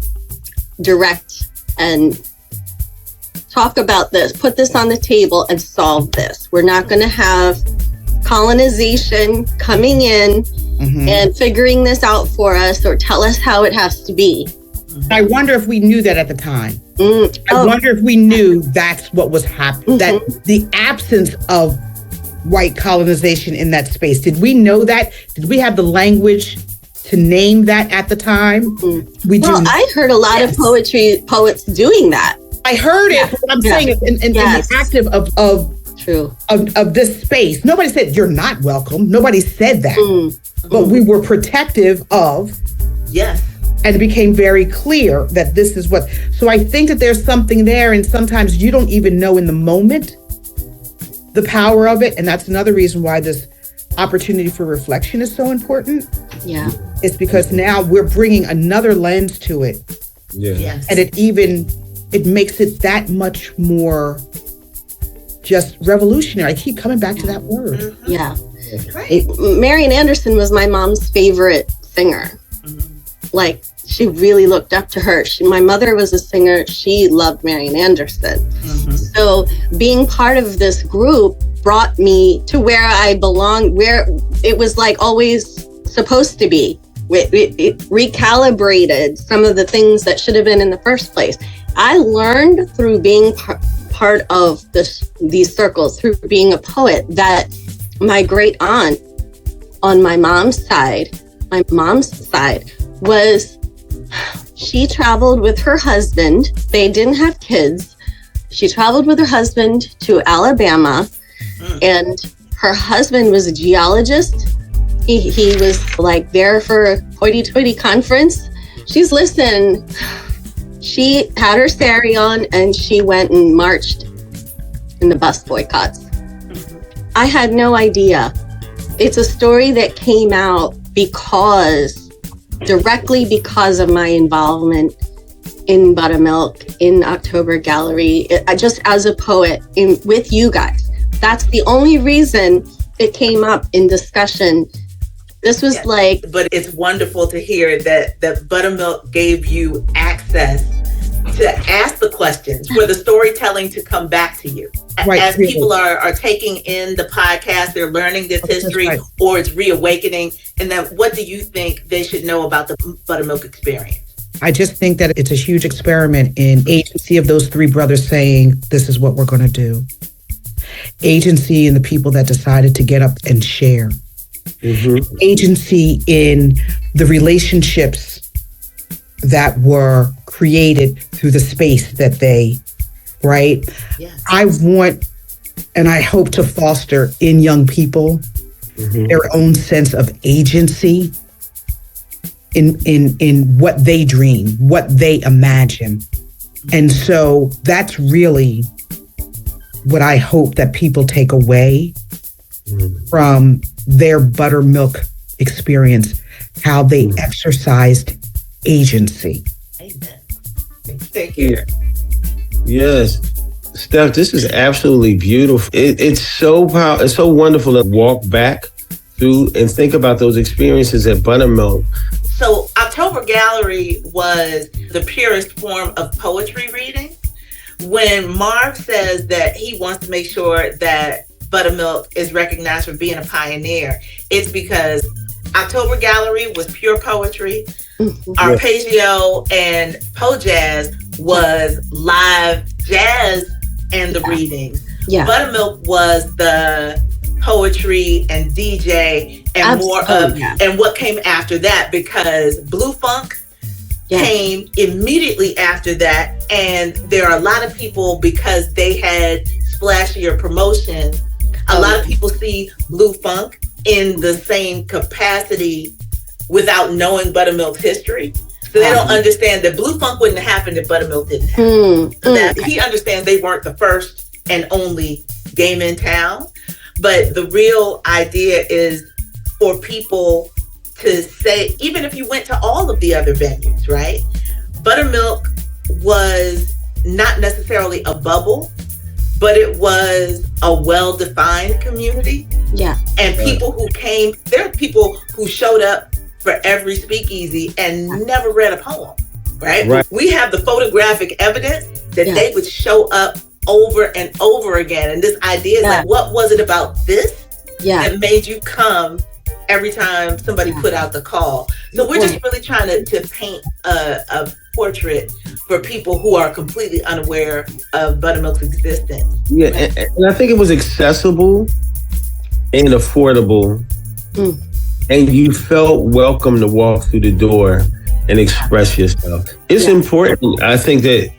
direct and talk about this, put this on the table and solve this. We're not going to have colonization coming in and figuring this out for us or tell us how it has to be. I wonder if we knew that at the time. I wonder if we knew that's what was happening, that the absence of white colonization in that space. Did we know that? Did we have the language to name that at the time? I heard a lot of poets doing that. I heard it, but I'm saying in the active of this space. Nobody said you're not welcome. Nobody said that. But we were protective of. Yes. And it became very clear that this is what. So I think that there's something there, and sometimes you don't even know in the moment the power of it. And that's another reason why this opportunity for reflection is so important. Yeah. It's because now we're bringing another lens to it. Yeah. Yes. And it makes it that much more just revolutionary. I keep coming back to that word. Yeah. Right. Marian Anderson was my mom's favorite singer. Like, she really looked up to her. My mother was a singer. She loved Marian Anderson. So being part of this group brought me to where I belonged, where it was like always supposed to be. It recalibrated some of the things that should have been in the first place. I learned through being part of these circles, through being a poet, that my great aunt on my mom's side she traveled with her husband. They didn't have kids. She traveled with her husband to Alabama, and her husband was a geologist. He was like there for a hoity-toity conference. She's listened. She had her sari on and she went and marched in the bus boycotts. I had no idea. It's a story that came out directly because of my involvement in Buttamilk, in October Gallery, just as a poet with you guys. That's the only reason it came up in discussion. This was But it's wonderful to hear that Buttamilk gave you access to ask the questions, for the storytelling to come back to you. Right, as people are taking in the podcast, they're learning this history, or it's reawakening. And then what do you think they should know about the Buttamilk experience? I just think that it's a huge experiment in agency of those three brothers saying, this is what we're going to do. Agency in the people that decided to get up and share. Mm-hmm. Agency in the relationships that were created through the space that they, right? Yes. I want and I hope to foster in young people their own sense of agency in what they dream, what they imagine. And so that's really what I hope that people take away from their buttermilk experience, how they exercised agency. Amen. Thank you. Yes. Steph, this is absolutely beautiful. It's so powerful. It's so wonderful to walk back through and think about those experiences at Buttermilk. So October Gallery was the purest form of poetry reading. When Marv says that he wants to make sure that Buttermilk is recognized for being a pioneer, it's because October Gallery was pure poetry. Arpeggio and Po Jazz was live jazz and the readings. Yeah. Buttermilk was the poetry and DJ and more of, and what came after that, because Blue Funk came immediately after that. And there are a lot of people, because they had splashier promotion, a lot of people see Blue Funk in the same capacity without knowing Buttermilk's history. So they don't understand that Blue Funk wouldn't have happened if Buttermilk didn't happen. That he understands they weren't the first and only game in town. But the real idea is for people to say, even if you went to all of the other venues, right? Buttermilk was not necessarily a bubble, but it was a well-defined community. Yeah. And people who came, there are people who showed up for every speakeasy and never read a poem, right? We have the photographic evidence that they would show up over and over again. And this idea is like, what was it about this that made you come every time somebody put out the call? So we're just really trying to paint a portrait for people who are completely unaware of Buttermilk's existence. Yeah, and I think it was accessible and affordable. And you felt welcome to walk through the door and express yourself. It's important. I think that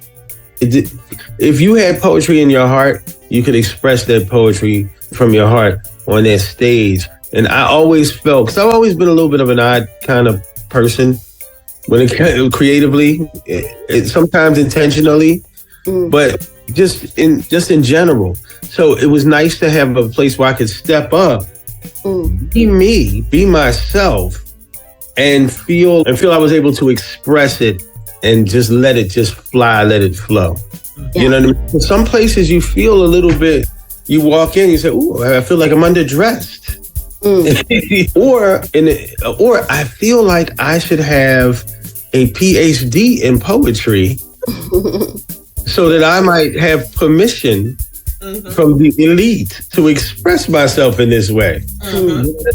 if you had poetry in your heart, you could express that poetry from your heart on that stage. And I always felt, because I've always been a little bit of an odd kind of person when it creatively, sometimes intentionally, but just in general. So it was nice to have a place where I could step up, be me, be myself, and feel I was able to express it and just let it just fly, let it flow. You know what I mean? Some places you feel a little bit, you walk in, you say, ooh, I feel like I'm underdressed. or I feel like I should have a PhD in poetry so that I might have permission from the elite to express myself in this way.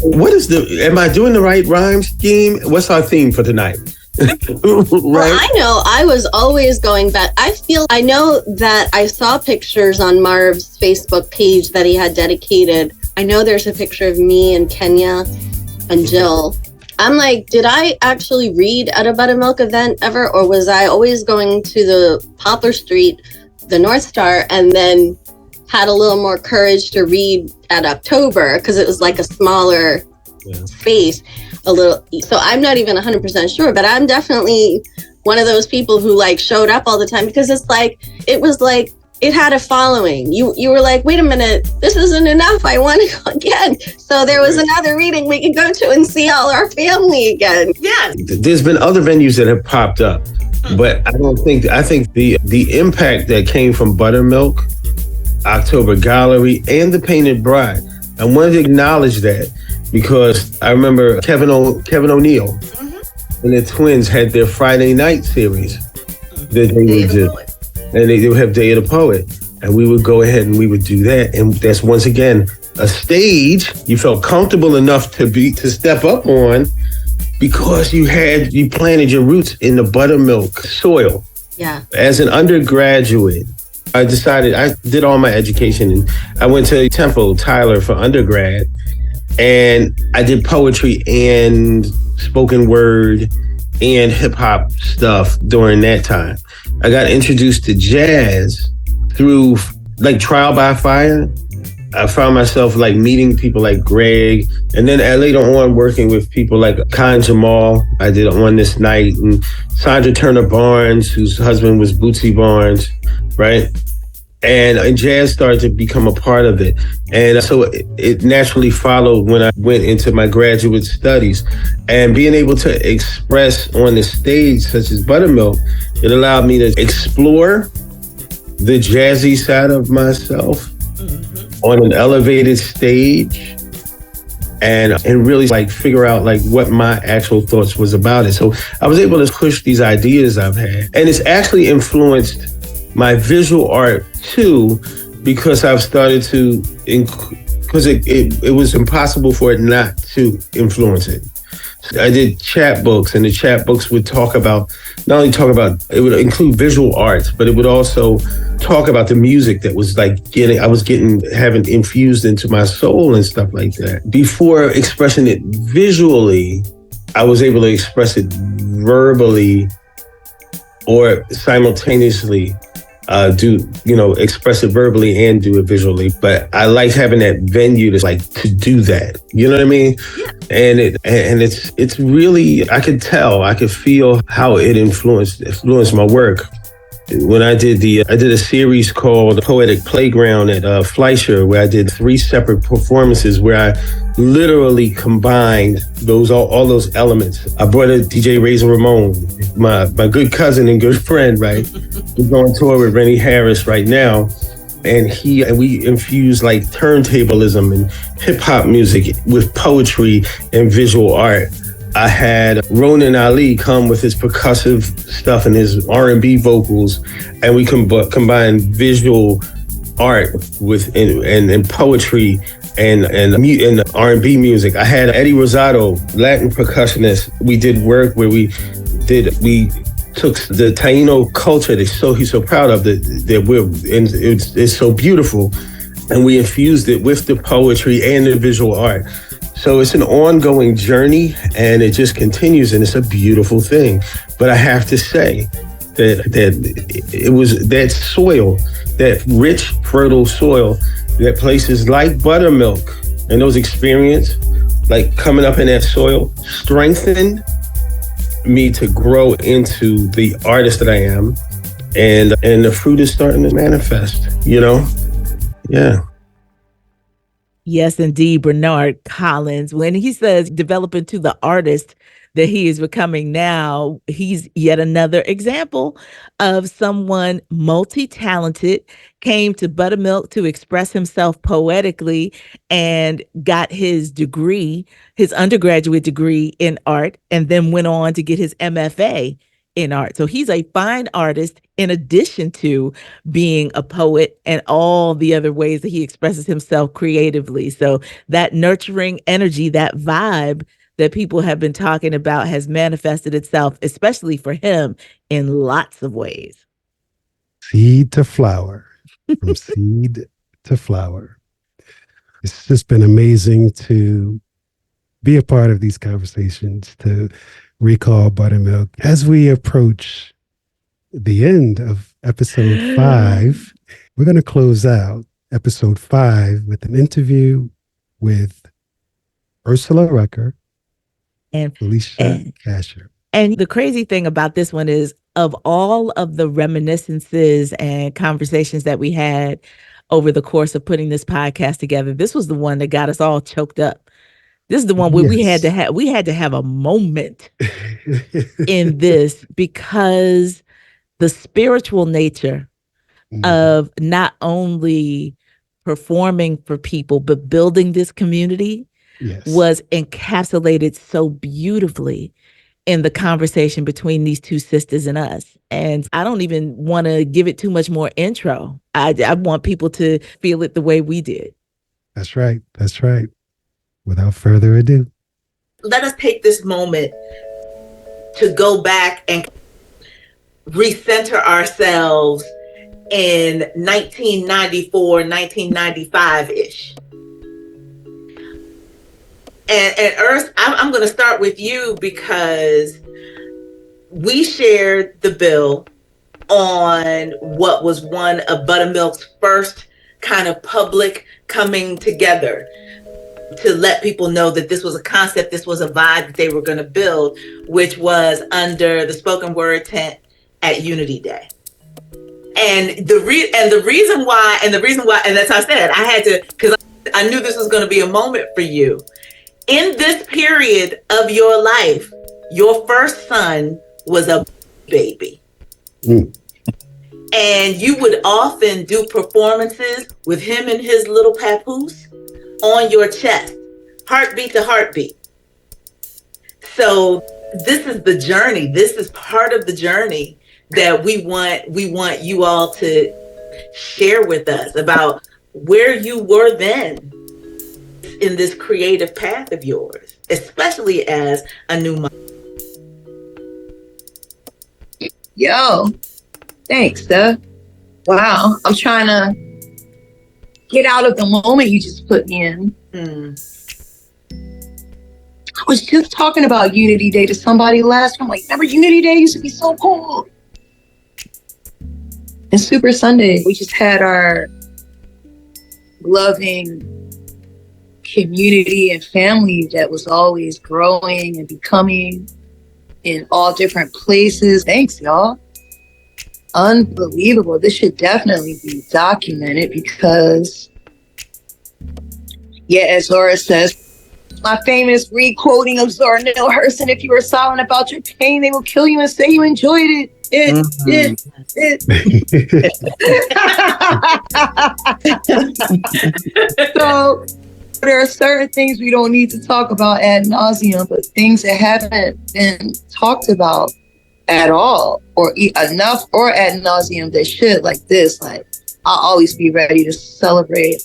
What is am I doing the right rhyme scheme? What's our theme for tonight? Well, I know I was always going back. I know that I saw pictures on Marv's Facebook page that he had dedicated. I know there's a picture of me and Kenya and Jill. I'm like, did I actually read at a Buttermilk event ever? Or was I always going to the Poplar Street, the North Star, and then had a little more courage to read at October because it was like a smaller space, a little. So I'm not even 100% sure, but I'm definitely one of those people who like showed up all the time because it's like, it was like, it had a following. You were like, wait a minute, this isn't enough. I want to go again. So there was another reading we could go to and see all our family again. Yeah. There's been other venues that have popped up, but I think the impact that came from Buttermilk, October Gallery, and the Painted Bride, I wanted to acknowledge that because I remember Kevin O'Neill and the Twins had their Friday night series that they would do. And they would have Day of the Poet. And we would go ahead and we would do that. And that's once again a stage you felt comfortable enough to step up on because you planted your roots in the buttermilk soil. Yeah. As an undergraduate, I decided, I did all my education and I went to Temple, Tyler for undergrad. And I did poetry and spoken word and hip hop stuff during that time. I got introduced to jazz through like trial by fire. I found myself like meeting people like Greg, and then later on working with people like Khan Jamal. I did On This Night, and Sandra Turner Barnes, whose husband was Bootsy Barnes, right? And jazz started to become a part of it. And so it naturally followed when I went into my graduate studies. And being able to express on the stage, such as Buttermilk, it allowed me to explore the jazzy side of myself on an elevated stage and really like figure out like what my actual thoughts was about it. So I was able to push these ideas I've had. And it's actually influenced my visual art too, because I've started to, because it was impossible for it not to influence it. I did chapbooks, and the chapbooks would it would include visual arts, but it would also talk about the music that was like having infused into my soul and stuff like that. Before expressing it visually, I was able to express it verbally or simultaneously. Express it verbally and do it visually. But I like having that venue to do that. You know what I mean? Yeah. And it's really, I could feel how it influenced my work. When I did a series called Poetic Playground at Fleischer, where I did 3 separate performances where I literally combined all those elements. I brought in DJ Razor Ramon, my good cousin and good friend, right? We're going on tour with Renee Harris right now. And we infused like turntablism and hip hop music with poetry and visual art. I had Ronan Ali come with his percussive stuff and his R&B vocals, and we combined visual art with and poetry and R&B music. I had Eddie Rosado, Latin percussionist. We did work where we took the Taino culture that he's so proud of, it's so beautiful, and we infused it with the poetry and the visual art. So it's an ongoing journey, and it just continues, and it's a beautiful thing. But I have to say that it was that soil, that rich, fertile soil, that places like Buttermilk and those experiences, like coming up in that soil, strengthened me to grow into the artist that I am, and the fruit is starting to manifest. Yeah. Yes, indeed, Bernard Collins. When he says develop into the artist that he is becoming now, he's yet another example of someone multi-talented, came to Buttermilk to express himself poetically and got his degree, his undergraduate degree in art, and then went on to get his MFA in art. So he's a fine artist in addition to being a poet and all the other ways that he expresses himself creatively. So that nurturing energy, that vibe that people have been talking about has manifested itself, especially for him, in lots of ways. Seed to flower, from seed to flower. It's just been amazing to be a part of these conversations, to recall Buttermilk. As we approach the end of episode 5, we're going to close out episode 5 with an interview with Ursula Rucker and Felicia Casher. And the crazy thing about this one is, of all of the reminiscences and conversations that we had over the course of putting this podcast together, this was the one that got us all choked up. This is the one where we had to have a moment in this, because the spiritual nature of not only performing for people, but building this community was encapsulated so beautifully in the conversation between these two sisters and us. And I don't even want to give it too much more intro. I want people to feel it the way we did. That's right. That's right. Without further ado, let us take this moment to go back and recenter ourselves in 1994, 1995-ish. And Earth, I'm going to start with you because we shared the bill on what was one of Buttamilk's first kind of public coming together to let people know that this was a concept, this was a vibe that they were going to build, which was under the spoken word tent at Unity Day. And the reason why, and that's how I said, I had to, because I knew this was going to be a moment for you. In this period of your life, your first son was a baby. And you would often do performances with him and his little papoose on your chest, heartbeat to heartbeat. So this is the journey. This is part of the journey that we want you all to share with us about where you were then in this creative path of yours, especially as a new mom. Yo, thanks, Steph. Wow, I'm trying to get out of the moment you just put me in. I was just talking about Unity Day to somebody last time. I'm like, remember Unity Day used to be so cool. And Super Sunday, we just had our loving community and family that was always growing and becoming in all different places. Thanks, y'all. Unbelievable. This should definitely be documented because, yeah, as Zora says, my famous re-quoting of Zora Neale Hurston, if you were silent about your pain, they will kill you and say you enjoyed it. So there are certain things we don't need to talk about ad nauseum, but things that haven't been talked about at all or enough or ad nauseum that should, like this. Like, I'll always be ready to celebrate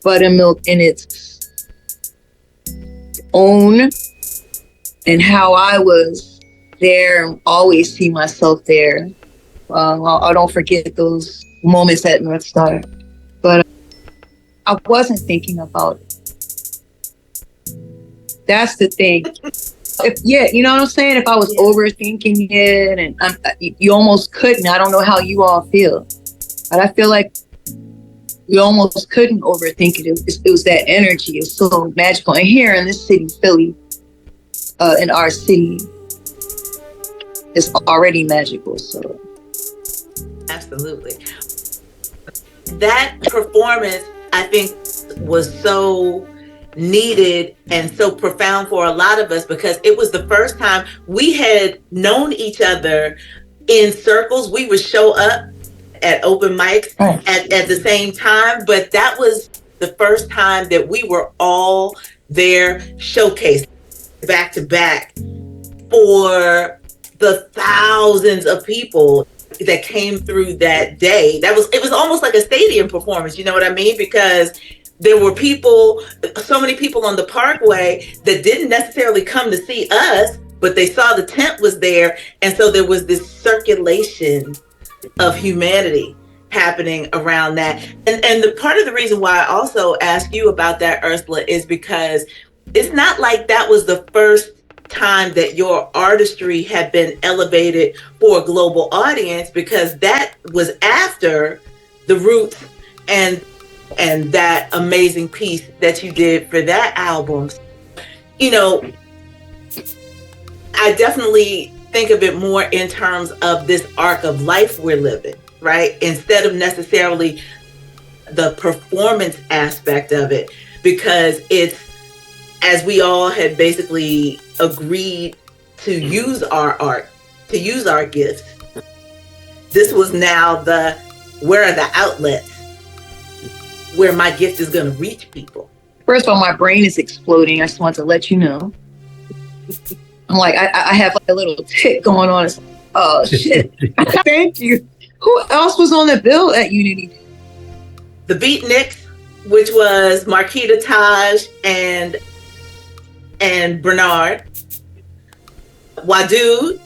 Buttamilk in its own and how I was there and always see myself there. I don't forget those moments at North Star, but I wasn't thinking about it. That's the thing. You know what I'm saying? If I was overthinking it, and you almost couldn't. I don't know how you all feel, but I feel like you almost couldn't overthink it. It was that energy. It's so magical. And here in this city, Philly, in our city, it's already magical. So, absolutely, that performance I think was so needed and so profound for a lot of us because it was the first time we had known each other in circles. We would show up at open mics at the same time, but that was the first time that we were all there showcased back to back for the thousands of people that came through that day. It was almost like a stadium performance, you know what I mean? Because there were so many people on the Parkway that didn't necessarily come to see us, but they saw the tent was there. And so there was this circulation of humanity happening around that. And the part of the reason why I also ask you about that, Ursula, is because it's not like that was the first time that your artistry had been elevated for a global audience, because that was after the Roots and that amazing piece that you did for that album. You know, I definitely think of it more in terms of this arc of life we're living, right? Instead of necessarily the performance aspect of it, because it's, as we all had basically agreed to use our art, to use our gifts, this was now where are the outlets where my gift is going to reach people. First of all, my brain is exploding. I just want to let you know. I'm like, I have like a little tick going on. It's like, oh, shit. Thank you. Who else was on the bill at Unity? The Beatniks, which was Marquita, Taj, and and Bernard, Wadu,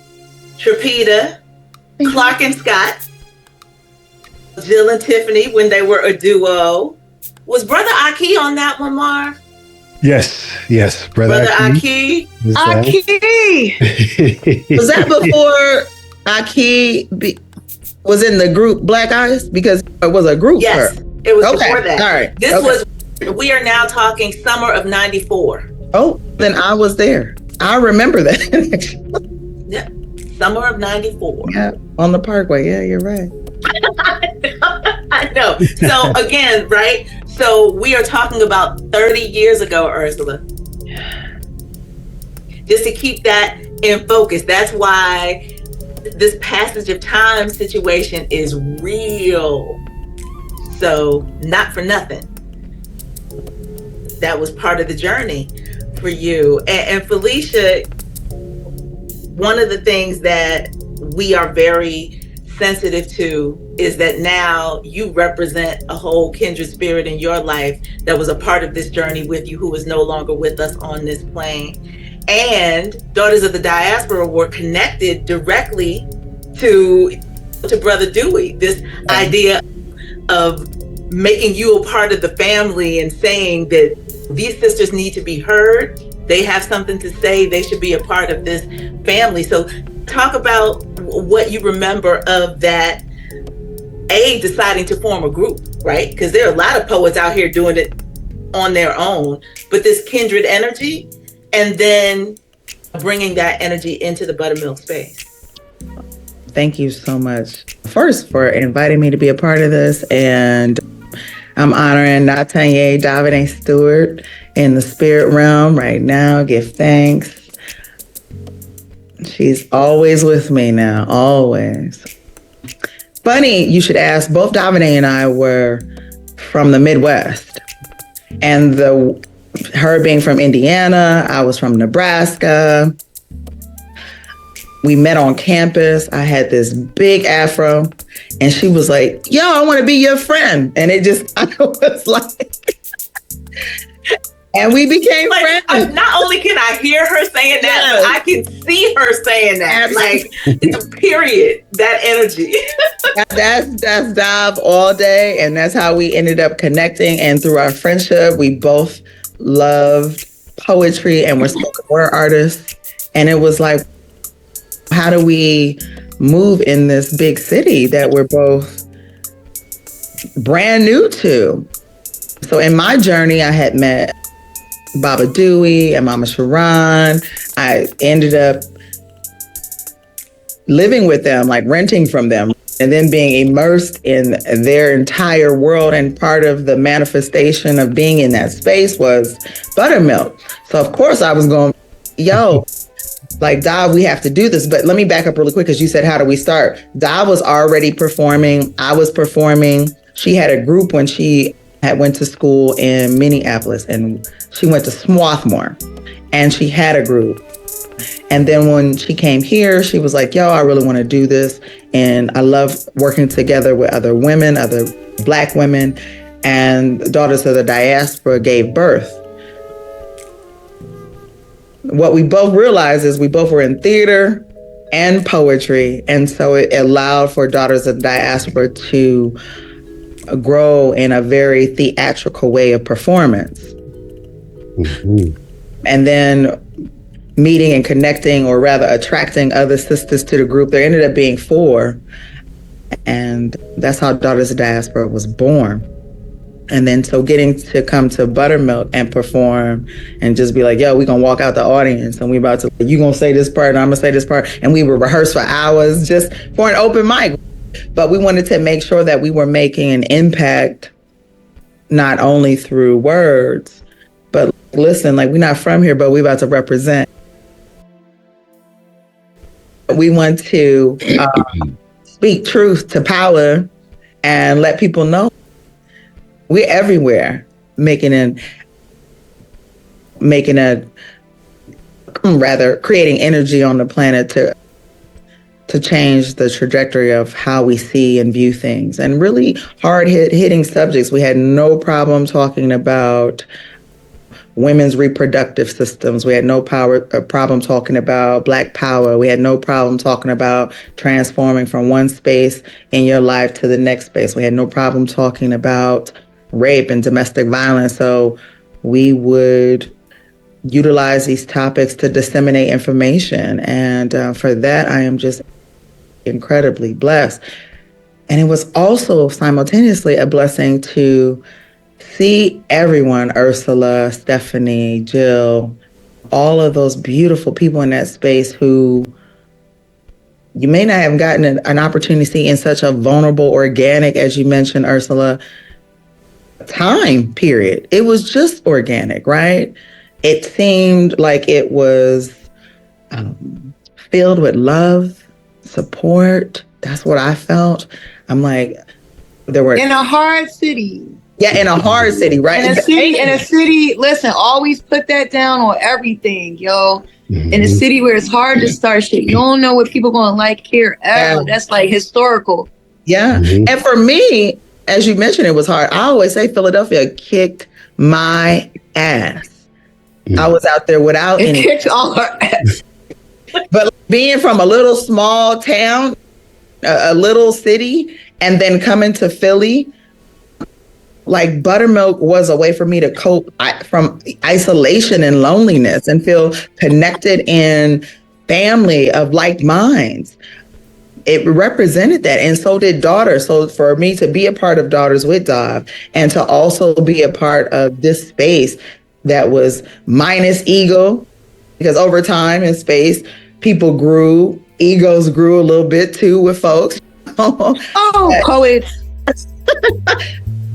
Trapita, Clark and Scott, Jill and Tiffany when they were a duo. Was Brother Aki on that one, Marv? Yes, Brother Aki. Aki! Was that before Aki was in the group Black Eyes? Because it was a group. Yes, it was before that. All right. This was, we are now talking summer of 94. Oh, then I was there. I remember that. Yeah, summer of 94. Yeah, on the Parkway. Yeah, you're right. I know. So again, right? So we are talking about 30 years ago, Ursula. Just to keep that in focus. That's why this passage of time situation is real. So not for nothing. That was part of the journey for you. And Felicia, one of the things that we are very sensitive to is that now you represent a whole kindred spirit in your life that was a part of this journey with you, who is no longer with us on this plane. And Daughters of the Diaspora were connected directly to Brother Dewey. This idea of making you a part of the family and saying that these sisters need to be heard. They have something to say. They should be a part of this family. So talk about what you remember of that, deciding to form a group, right? Because there are a lot of poets out here doing it on their own, but this kindred energy, and then bringing that energy into the Buttamilk space. Thank you so much. First, for inviting me to be a part of this, and I'm honoring Natanya Davide Stewart in the spirit realm right now. Give thanks. She's always with me now, always. Funny, you should ask, both Davide and I were from the Midwest. And her being from Indiana, I was from Nebraska. We met on campus. I had this big afro, and she was like, yo, I want to be your friend. And it just, I was like, and we became friends. Not only can I hear her saying that, but I can see her saying that. Like, it's a period, that energy. That's Dav all day. And that's how we ended up connecting. And through our friendship, we both loved poetry and were spoken word artists. And it was like, how do we move in this big city that we're both brand new to? So in my journey, I had met Baba Dewey and Mama Sharon. I ended up living with them, like renting from them, and then being immersed in their entire world. And part of the manifestation of being in that space was Buttamilk. So of course I was going, yo, like, Da, we have to do this. But let me back up really quick, because you said, how do we start? Da was already performing. I was performing. She had a group when she went to school in Minneapolis, and she went to Swarthmore, and she had a group. And then when she came here, she was like, yo, I really want to do this. And I love working together with other women, other Black women, and Daughters of the Diaspora gave birth. What we both realized is we both were in theater and poetry. And so it allowed for Daughters of the Diaspora to grow in a very theatrical way of performance. Mm-hmm. And then meeting and connecting, or rather attracting other sisters to the group. There ended up being 4. And that's how Daughters of the Diaspora was born. And then so getting to come to Buttamilk and perform and just be like, yo, we gonna walk out the audience and we about to, you gonna say this part and I'm gonna say this part. And we would rehearse for hours just for an open mic. But we wanted to make sure that we were making an impact, not only through words, but listen, like, we're not from here, but we about to represent. We want to speak truth to power and let people know we're everywhere, creating energy on the planet to change the trajectory of how we see and view things, and really hard hitting subjects. We had no problem talking about women's reproductive systems. We had no problem talking about Black power. We had no problem talking about transforming from one space in your life to the next space. We had no problem talking about rape and domestic violence. So we would utilize these topics to disseminate information. And for that, I am just incredibly blessed. And it was also simultaneously a blessing to see everyone, Ursula, Stephanie, Jill, all of those beautiful people in that space who you may not have gotten an opportunity to see in such a vulnerable, organic, as you mentioned, Ursula, time period. It was just organic, right? It seemed like it was filled with love, support. That's what I felt. I'm like, there were... In a hard city. Yeah, in a hard city, right? In a city, listen, always put that down on everything, yo. In a city where it's hard to start shit. You don't know what people gonna like, care, ever. That's like historical. Yeah. And for me, as you mentioned, it was hard. I always say Philadelphia kicked my ass. I was out there without any... kicked all her ass. But being from a little small town, a little city, and then coming to Philly, like Buttermilk was a way for me to cope from isolation and loneliness and feel connected in family of like minds. It represented that, and so did Daughters. So for me to be a part of Daughters with Dov and to also be a part of this space that was minus ego, because over time in space, people grew, egos grew a little bit too with folks. Poets.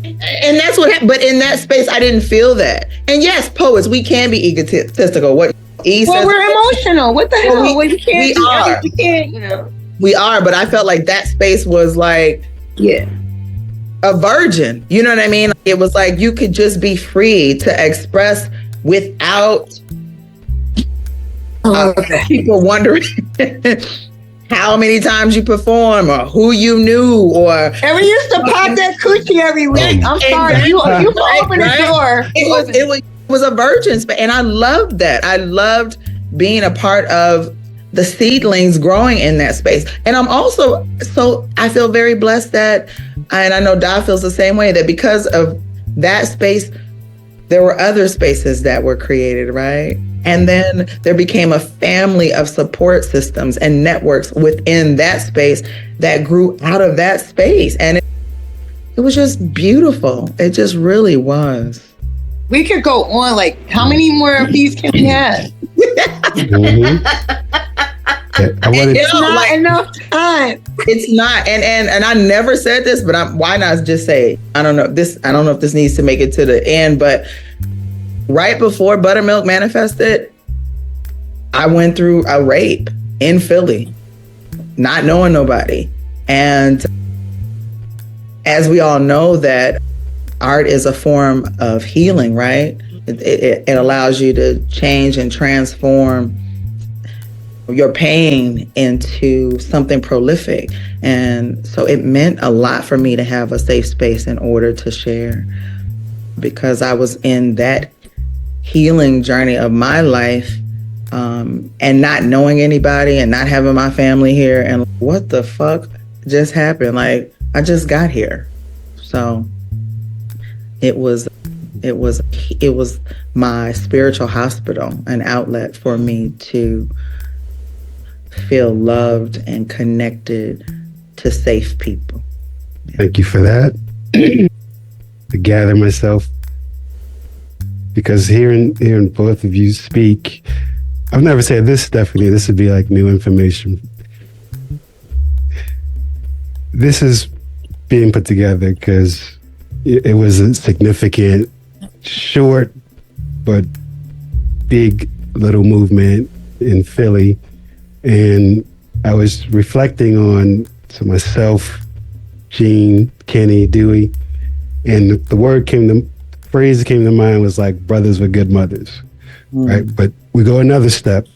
And that's what happened. But in that space, I didn't feel that. And yes, poets, we can be egotistical. What E says, we're emotional. What the hell? We can't. We are. We can't. You know. We are. But I felt like that space was like, a virgin. You know what I mean? It was like you could just be free to express without people wondering how many times you perform or who you knew or... And we used to pop that coochie every week. I'm sorry. You open the door. It was a virgin space. And I loved that. I loved being a part of the seedlings growing in that space. And I'm also, I feel very blessed that, and I know Dov feels the same way, that because of that space, there were other spaces that were created, right? And then there became a family of support systems and networks within that space that grew out of that space. And it was just beautiful. It just really was. We could go on, like, how many more of these can we have? It's not enough time. It's not. And I never said this, but why not just say, I don't know if this needs to make it to the end, but right before Buttermilk manifested, I went through a rape in Philly, not knowing nobody. And as we all know, that art is a form of healing, right? It allows you to change and transform your pain into something prolific. And so it meant a lot for me to have a safe space in order to share, because I was in that healing journey of my life, and not knowing anybody and not having my family here, and what the fuck just happened? Like, I just got here. So it was my spiritual hospital, an outlet for me to feel loved and connected to safe people. Thank you for that. To gather myself, because hearing both of you speak, I've never said this, Stephanie. This would be like new information. This is being put together because it was a significant, short, but big little movement in Philly. And I was reflecting on to myself, Gene, Kenny, Dewey, and the phrase that came to mind was like, brothers were good mothers, right? But we go another step.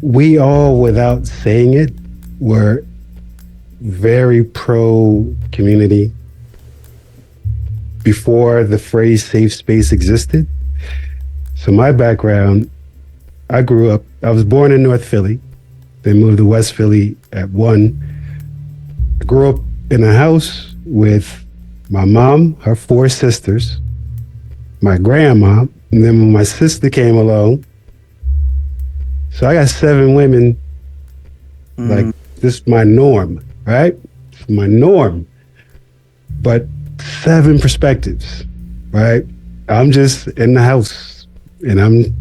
We all, without saying it, were very pro-community before the phrase safe space existed. So my background, I was born in North Philly, then moved to West Philly at 1. I grew up in a house with my mom, her 4 sisters, my grandma, and then when my sister came along, so I got 7 women. Like, this is my norm, right? It's my norm. But 7 perspectives, right? I'm just in the house, and I'm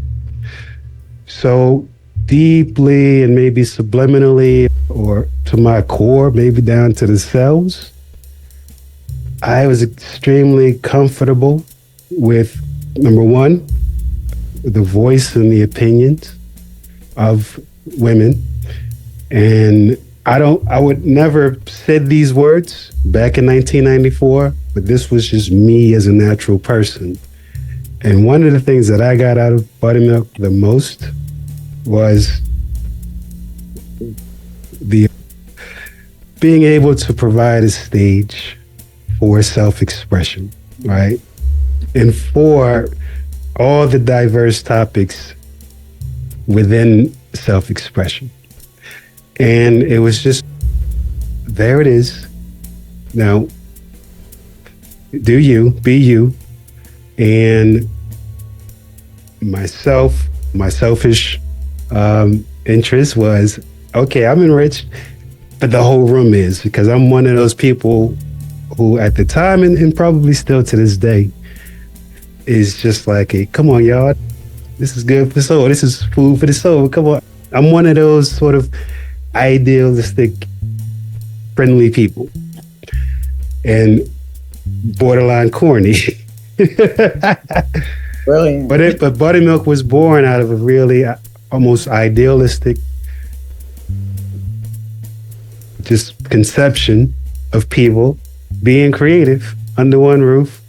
so deeply and maybe subliminally or to my core, maybe down to the cells, I was extremely comfortable with, number one, the voice and the opinions of women. And I would never said these words back in 1994, but this was just me as a natural person. And one of the things that I got out of Buttamilk the most was the being able to provide a stage for self-expression, right? And for all the diverse topics within self-expression. And it was just, there it is. Now, do you, be you. And my selfish interest was, okay, I'm enriched, but the whole room is, because I'm one of those people who at the time, and probably still to this day, is just like, hey, come on, y'all. This is good for the soul. This is food for the soul. Come on. I'm one of those sort of idealistic, friendly people. And borderline corny. Brilliant. But Buttamilk was born out of a really almost idealistic just conception of people being creative under one roof,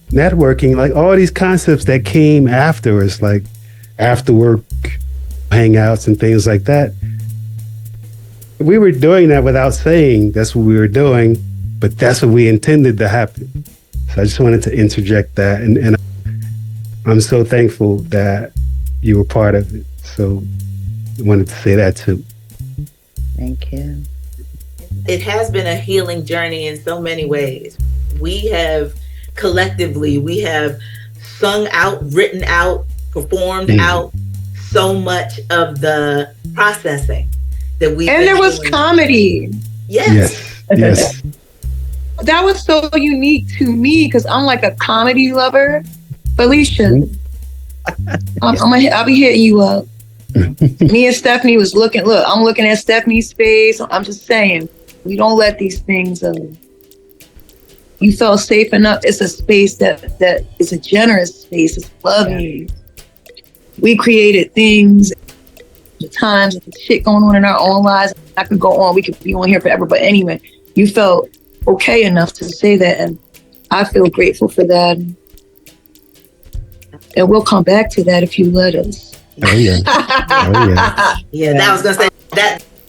networking, like all these concepts that came after us, like after work hangouts and things like that. We were doing that without saying that's what we were doing, but that's what we intended to happen. So I just wanted to interject that, and I'm so thankful that you were part of it. So I wanted to say that too. Thank you. It has been a healing journey in so many ways. We have collectively, sung out, written out, performed out so much of the processing that we. And there was comedy. Yes. Yes. That was so unique to me because I'm like a comedy lover. Felicia, I'll be hitting you up. Me and Stephanie was I'm looking at Stephanie's face. I'm just saying, we don't let these things, you felt safe enough. It's a space that is a generous space. It's loving. We created things, the times, and shit going on in our own lives. I could go on. We could be on here forever. But anyway, you felt okay enough to say that. And I feel grateful for that. And we'll come back to that if you let us. Oh, yeah. Oh, yeah. Yeah, that was going to say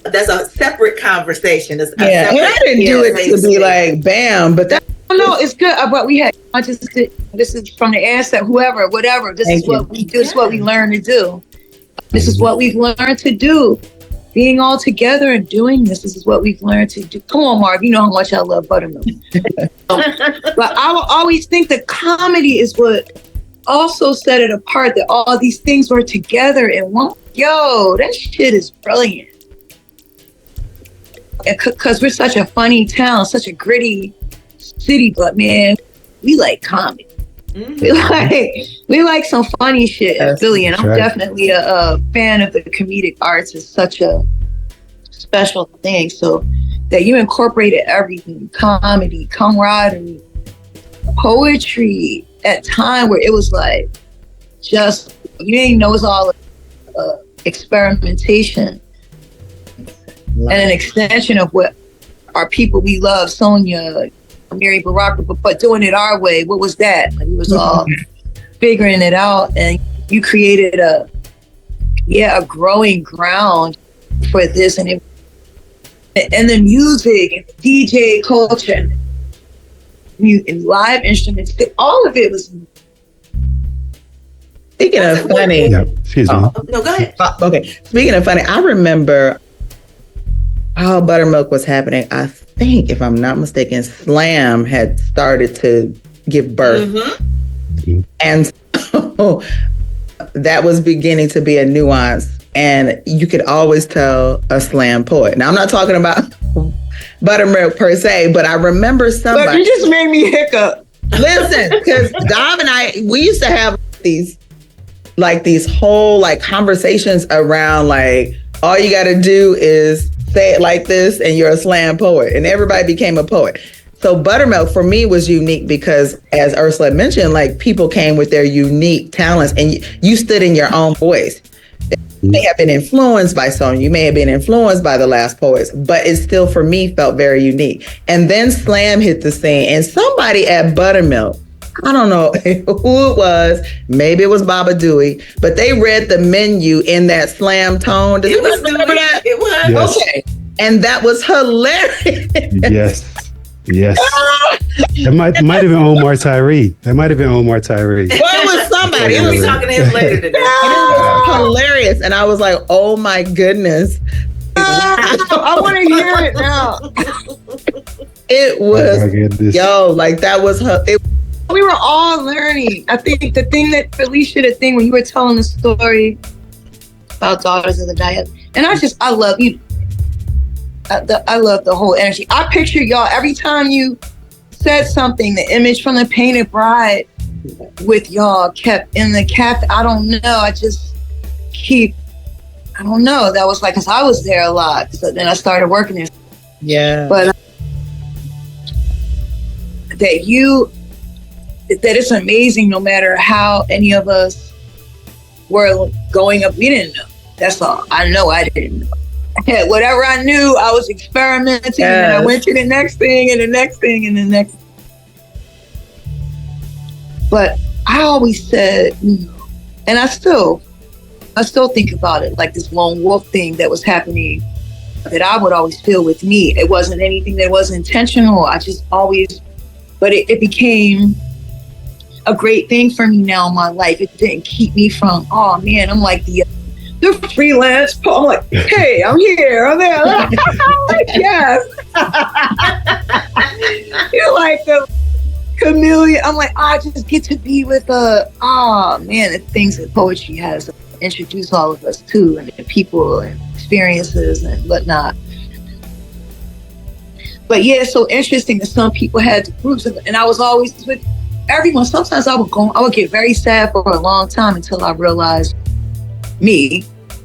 that's a separate conversation. And I didn't do it to be like, bam, but that. No, it's good. But we had, this is from the ancestor, whatever. This is what we do. This is what we learn to do. This is what we've learned to do. Being all together and doing this is what we've learned to do. Come on, Marv, you know how much I love Buttamilk. But I will always think the comedy is what also set it apart, that all these things were together in one. Yo, that shit is brilliant. Because we're such a funny town, such a gritty city, but man, we like comedy. We like some funny shit in Philly, and I'm definitely a fan of the comedic arts. It's such a special thing. So that you incorporated everything: comedy, camaraderie, poetry. At time where it was like, just you didn't know it's all experimentation and an extension of what our people we love, Sonia, Mary Baraka, but doing it our way. What was that? Like, we was all figuring it out, and you created a growing ground for this, and the music and DJ culture and live instruments. All of it was Speaking of funny. Yeah, excuse me. No, go ahead. Okay. Speaking of funny, I remember how Buttermilk was happening. I think, if I'm not mistaken, Slam had started to give birth. Mm-hmm. And so that was beginning to be a nuance. And you could always tell a Slam poet. Now, I'm not talking about Buttermilk per se, but I remember somebody. But you just made me hiccup. Listen, because Dom and I, we used to have these whole like conversations around like, all you got to do is say it like this and you're a Slam poet. And everybody became a poet. So Buttermilk for me was unique because, as Ursula mentioned, like people came with their unique talents and you stood in your own voice. You may have been influenced by some, you may have been influenced by the last poets, but it still for me felt very unique. And then Slam hit the scene and somebody at Buttermilk, I don't know who it was, maybe it was Baba Dewey, but they read the menu in that Slam tone. Does anybody remember that? It was. Yes. Okay. And that was hilarious. Yes. That might have been Omar Tyree. Well, it was somebody. We'll be talking to him later today. It was hilarious. And I was like, oh my goodness. I want to hear it now. It was, like that was her. We were all learning. I think the thing that Felicia, when you were telling the story about Daughters of the Diet, and I love you. I love the whole energy. I picture y'all every time you said something, the image from the Painted Bride with y'all kept in the cafe. I don't know. I don't know. That was like, because I was there a lot. So then I started working there. Yeah. But that it's amazing no matter how any of us were going up. We didn't know. That's all. I know I didn't know. Whatever I knew, I was experimenting, and then I went to the next thing and the next thing and the next. But I always said, and I still think about it, like this lone wolf thing that was happening, that I would always feel with me. It wasn't anything that was intentional. I just always, but it became a great thing for me now in my life. It didn't keep me from, oh man, I'm like the freelance. I'm like, hey, I'm here, I'm there. I'm like, yes. You're like the chameleon. I'm like, I just get to be with the things that poetry has introduced all of us to, and the people and experiences and whatnot. But yeah, it's so interesting that some people had groups, and I was always with everyone. Sometimes I would get very sad for a long time until I realized me,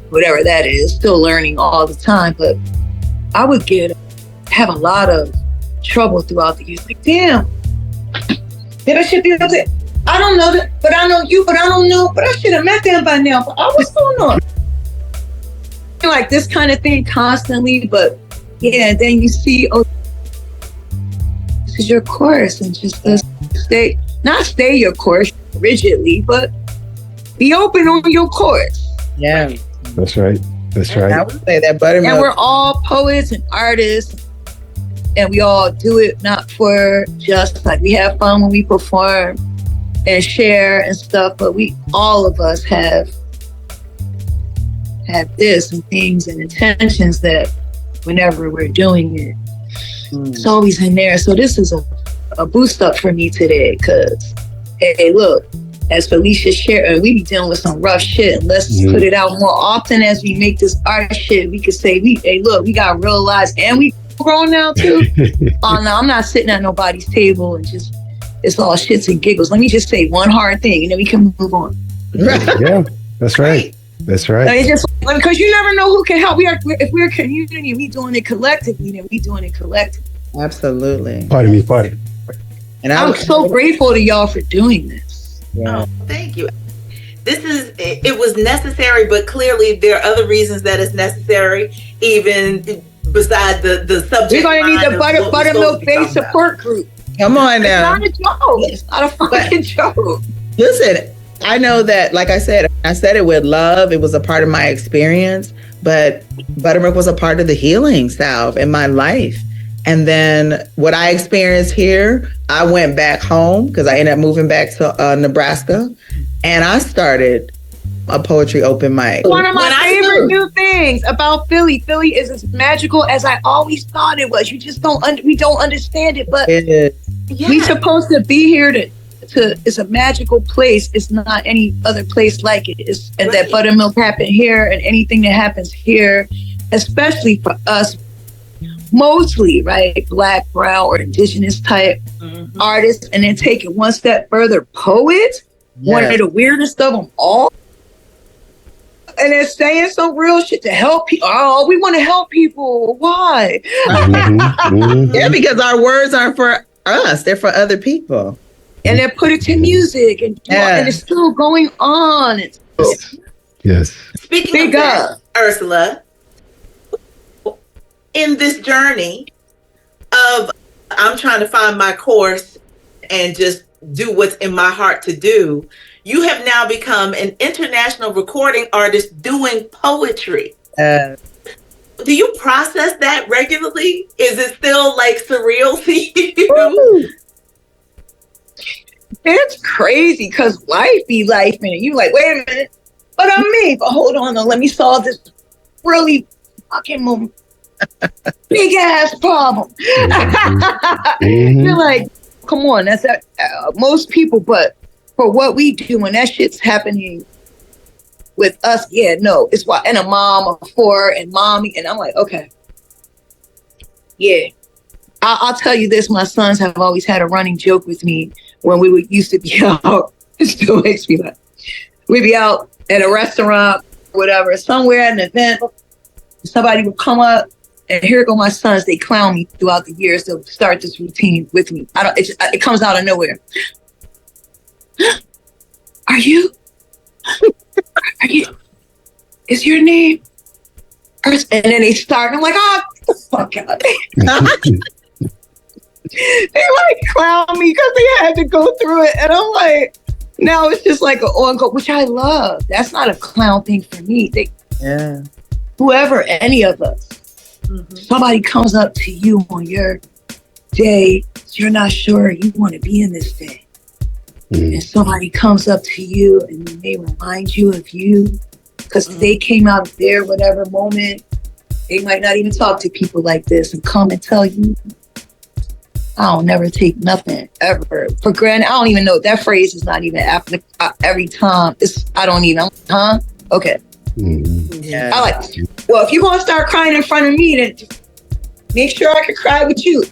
whatever that is, still learning all the time, but I would have a lot of trouble throughout the years. Like, damn, maybe I should be able to, I don't know that, but I know you, but I don't know, but I should have met them by now. But what's going on? Like this kind of thing constantly, but yeah, then you see, oh, this is your course, and just stay your course rigidly, but be open on your course. Yeah. That's right. I would say that Buttermilk. And we're all poets and artists, and we all do it not for just like, we have fun when we perform and share and stuff, but all of us have this and things and intentions that whenever we're doing it, it's always in there. So this is a boost up for me today, because hey, look, as Felicia shared, we be dealing with some rough shit, and let's put it out more often as we make this art shit. We could say, hey, look, we got real lives, and we grown now too. Oh no, I'm not sitting at nobody's table and just, it's all shits and giggles. Let me just say one hard thing, and then we can move on. Yeah, that's right. That's right. It's just because you never know who can help. If we're a community, we doing it collectively, then we doing it collectively. Absolutely. Pardon me. And I'm so grateful to y'all for doing this. Yeah. Oh, thank you. It was necessary, but clearly there are other reasons that it's necessary, even beside the subject. We're going to need the Buttermilk Base support group. Come on now. It's not a joke. It's not a fucking joke. Listen, I know that, like I said it with love. It was a part of my experience, but Buttermilk was a part of the healing salve in my life. And then what I experienced here, I went back home because I ended up moving back to Nebraska. and I started a poetry open mic. One of my favorite new things about Philly. Philly is as magical as I always thought it was. You just we don't understand it, but we supposed to be here to. It's a magical place. It's not any other place like it. And that Buttermilk happened here, and anything that happens here, especially for us, mostly right, Black, brown, or indigenous type artists, and then take it one step further, poets. One of the weirdest of them all. And they're saying some real shit to help people. Oh, we want to help people. Why? Yeah, because our words aren't for us. They're for other people. And they put it to music. And it's still going on. Yes. Speaking of that, Ursula, in this journey of I'm trying to find my course and just do what's in my heart to do, you have now become an international recording artist doing poetry. Do you process that regularly? Is it still like surreal to you? It's crazy because life be life, and you like, wait a minute, but I'm me. But hold on, let me solve this really fucking big ass problem. You're like, come on, that's most people, but for what we do when that shit's happening with us, it's why. And a mom of 4 and mommy, and I'm like, okay, I'll tell you this: my sons have always had a running joke with me when we used to be out. It still makes me laugh. We'd be out at a restaurant, whatever, somewhere at an event. Somebody would come up, and here go my sons. They clown me throughout the years. They'll start this routine with me. It comes out of nowhere. Are you? Is your name? And then they start, and I'm like, oh, get the fuck out. They like clown me because they had to go through it. And I'm like, now it's just like an ongoing, which I love. That's not a clown thing for me. Whoever, any of us, somebody comes up to you on your day, you're not sure you want to be in this day. And somebody comes up to you and they remind you of you because they came out of their whatever moment. They might not even talk to people like this and come and tell you, I don't never take nothing ever for granted. I don't even know. That phrase is not even applicable every time. I don't even, okay. I like, well, if you're going to start crying in front of me, then make sure I can cry with you.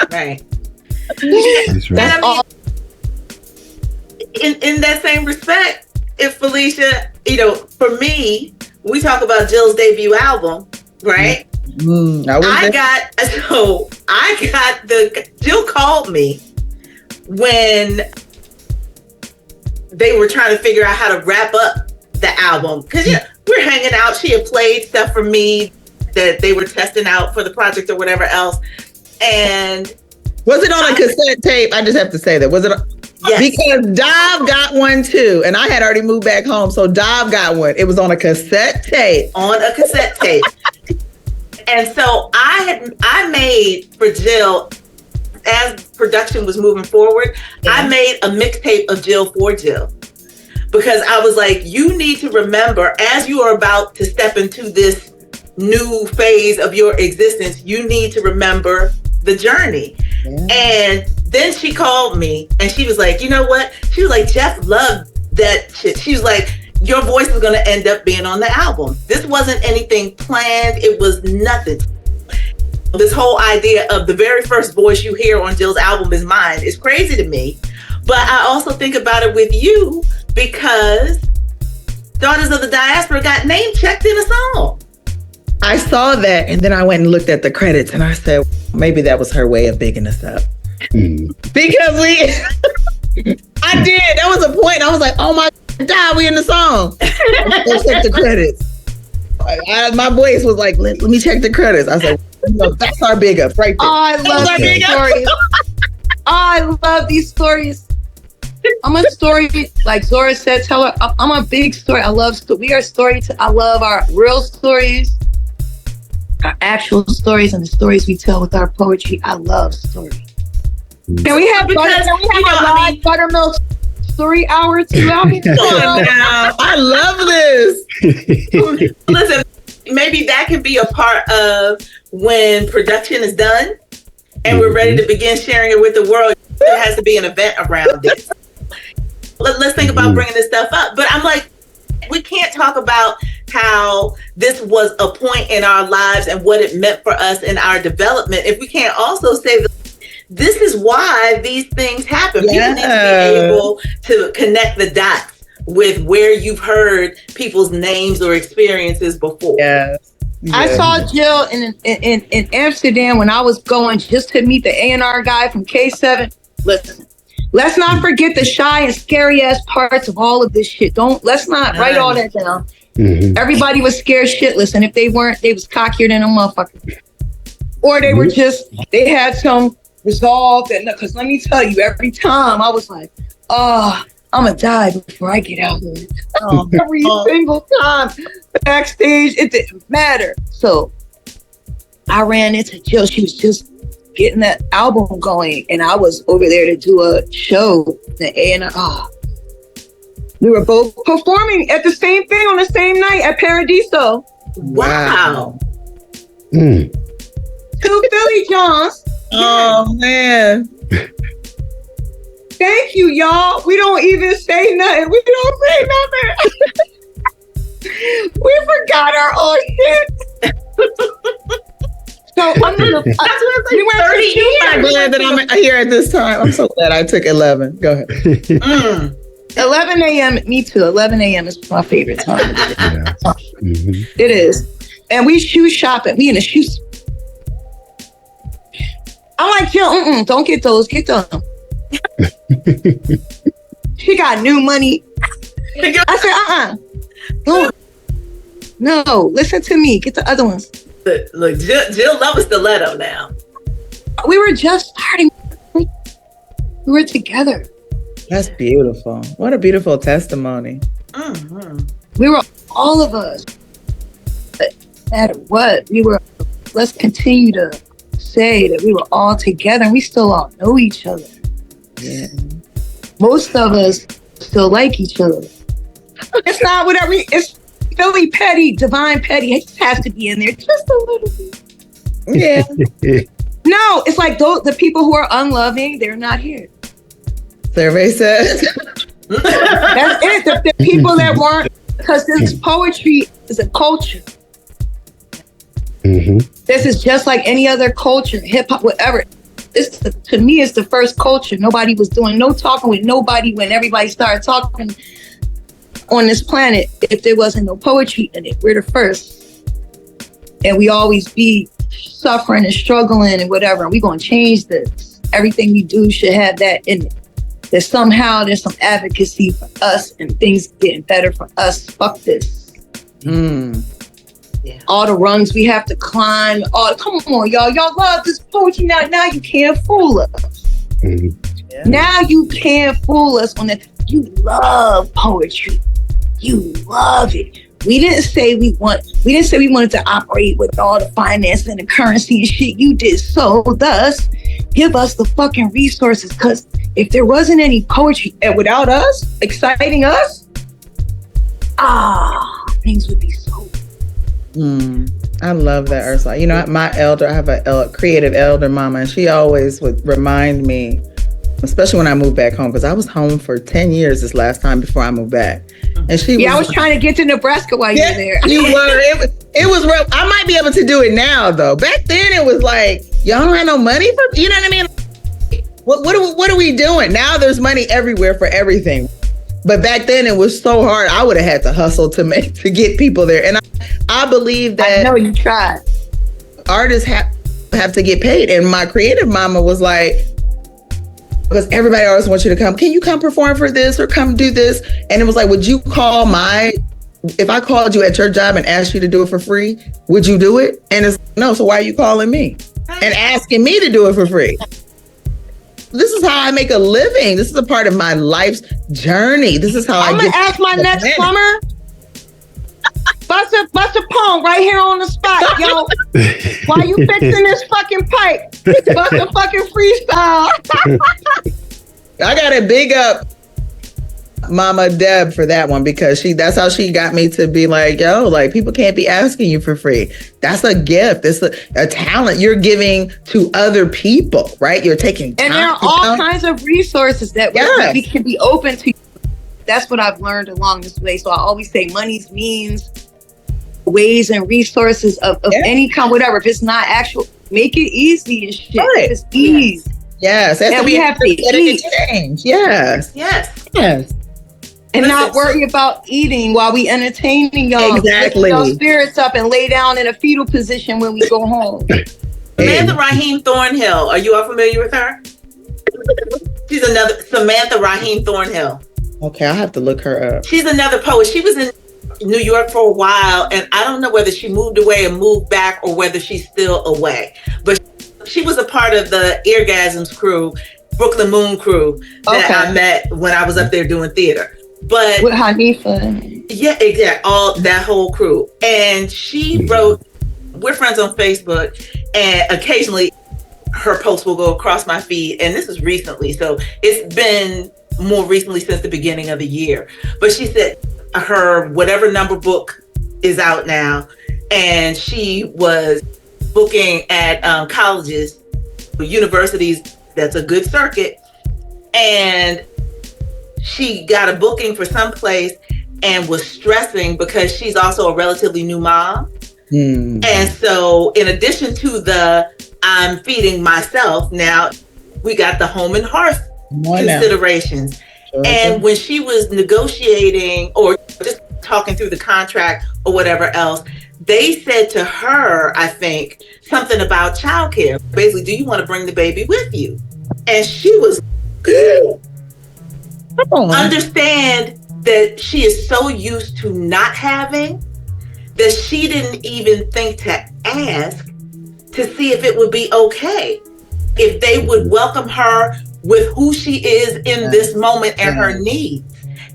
Right. That's right. And I mean, in that same respect, if Felicia, for me, we talk about Jill's debut album, right? Jill called me when they were trying to figure out how to wrap up the album. Because we're hanging out. She had played stuff for me that they were testing out for the project or whatever else. And was it on a cassette tape? I just have to say that. Was it? Yes. Because Dive got one too, and I had already moved back home, so Dive got one. It was on a cassette tape. And so I made for Jill, as production was moving forward, I made a mixtape of Jill for Jill. Because I was like, you need to remember, as you are about to step into this new phase of your existence, you need to remember the journey. And then she called me and she was like, you know what? She was like, Jeff loved that shit. She was like, your voice is going to end up being on the album. This wasn't anything planned. It was nothing. This whole idea of the very first voice you hear on Jill's album is mine is crazy to me. But I also think about it with you because Daughters of the Diaspora got name checked in a song. I saw that and then I went and looked at the credits and I said, maybe that was her way of bigging us up. Because I did. That was a point. I was like, oh my God, we in the song. Let's check the credits. My voice was like, let me check the credits. I said, that's our big up right there. Oh, I love these stories. I love these stories. I'm a story, like Zora said, teller. I'm a big story. I love, we are I love our real stories, our actual stories, and the stories we tell with our poetry. I love stories. Can we have Buttermilk story hour 2 out here. Come on now. I love this. Listen, maybe that can be a part of when production is done and we're ready to begin sharing it with the world. There has to be an event around it. Let's think about bringing this stuff up. But I'm like, we can't talk about how this was a point in our lives and what it meant for us in our development if we can't also say that this is why these things happen. People need to be able to connect the dots with where you've heard people's names or experiences before. Yes. I saw Jill in Amsterdam when I was going just to meet the A&R guy from K7. Listen, let's not forget the shy and scary ass parts of all of this shit. Let's not write all that down. Everybody was scared shitless, and if they weren't, they was cockier than a motherfucker. Or they were they had some resolve. Because let me tell you, every time I was like, I'm gonna die before I get out there. Every single time backstage, it didn't matter. So I ran into Jill. She was just getting that album going, and I was over there to do a show. We were both performing at the same thing on the same night at Paradiso. Wow. 2 Philly Johns. Oh man. Thank you, y'all. We don't even say nothing. We don't say nothing. We forgot our own shit. So I'm gonna. We went 30 years. I'm glad that I'm here at this time. I'm so glad I took 11. Go ahead. 11 a.m. Me too. 11 a.m. is my favorite time. It is. And we shoe shopping. We in the shoes. I'm like, Jill, don't get those. Get them. She got new money. I said, No, listen to me. Get the other ones. Look, Jill loves stiletto now. We were just starting. We were together. That's beautiful. What a beautiful testimony. We were all of us. No matter what, let's continue to say that we were all together and we still all know each other. Yeah. Most of us still like each other. It's not whatever. It's Philly petty, divine petty. It just has to be in there just a little bit. Yeah. No, it's like the people who are unloving, they're not here. Survey says. That's it. The people that weren't, because this poetry is a culture. This is just like any other culture, hip hop, whatever. To me, it's the first culture. Nobody was doing no talking with nobody when everybody started talking on this planet. If there wasn't no poetry in it, we're the first. And we always be suffering and struggling and whatever. And we're going to change this. Everything we do should have that in it. That somehow there's some advocacy for us and things getting better for us. Fuck this. Yeah. All the rungs we have to climb. Come on, y'all. Y'all love this poetry now. Now you can't fool us. Yeah. Now you can't fool us on that. You love poetry. You love it. We didn't say we wanted to operate with all the finance and the currency and shit. You did so. Thus, give us the fucking resources. Because if there wasn't any poetry and without us, exciting us, things would be so. I love that, Ursula. You know, my elder, I have a creative elder mama, and she always would remind me, especially when I moved back home, because I was home for 10 years this last time before I moved back. And I was trying to get to Nebraska while you were there. You were. It was real. I might be able to do it now, though. Back then, it was like, y'all don't have no money for, you know what I mean? What are we doing? Now there's money everywhere for everything. But back then, it was so hard. I would have had to hustle to get people there. And I believe that. I know you tried. Artists have to get paid. And my creative mama was like, because everybody always wants you to come. Can you come perform for this or come do this? And it was like, would you call if I called you at your job and asked you to do it for free, would you do it? And it's no. So why are you calling me and asking me to do it for free? This is how I make a living. This is a part of my life's journey. This is how I'm gonna ask my next plumber. Bust a poem right here on the spot, yo. While you fixing this fucking pipe, bust a fucking freestyle. I gotta big up Mama Deb for that one, because that's how she got me to be like, yo, like, people can't be asking you for free. That's a gift. It's a talent you're giving to other people, right? You're taking time. And there are all kinds of resources that we can be open to. That's what I've learned along this way. So I always say money's means, ways and resources of any kind, whatever. If it's not actual, make it easy and shit. Right. If it's ease. Yes. And we have to eat. Change. Yes. And not worry about eating while we entertaining y'all. Exactly. Lift your spirits up and lay down in a fetal position when we go home. Samantha Raheem Thornhill. Are you all familiar with her? She's another Samantha Raheem Thornhill. Okay, I'll have to look her up. She's another poet. She was in New York for a while, and I don't know whether she moved away and moved back or whether she's still away. But she was a part of the Eargasms crew, Brooklyn Moon crew, that I met when I was up there doing theater. But with Hanifa. Yeah, exactly. All that whole crew. And she wrote, we're friends on Facebook, and occasionally her posts will go across my feed. And this is recently, so it's been more recently since the beginning of the year. But she said her whatever number book is out now, and she was booking at colleges, universities. That's a good circuit. And she got a booking for some place and was stressing because she's also a relatively new mom. And so in addition to the I'm feeding myself, now we got the home and hearth considerations. And when she was negotiating or just talking through the contract or whatever else, they said to her, I think, something about childcare. Basically, do you want to bring the baby with you? And she was understand that she is so used to not having that she didn't even think to ask to see if it would be okay, if they would welcome her with who she is in this moment and her needs.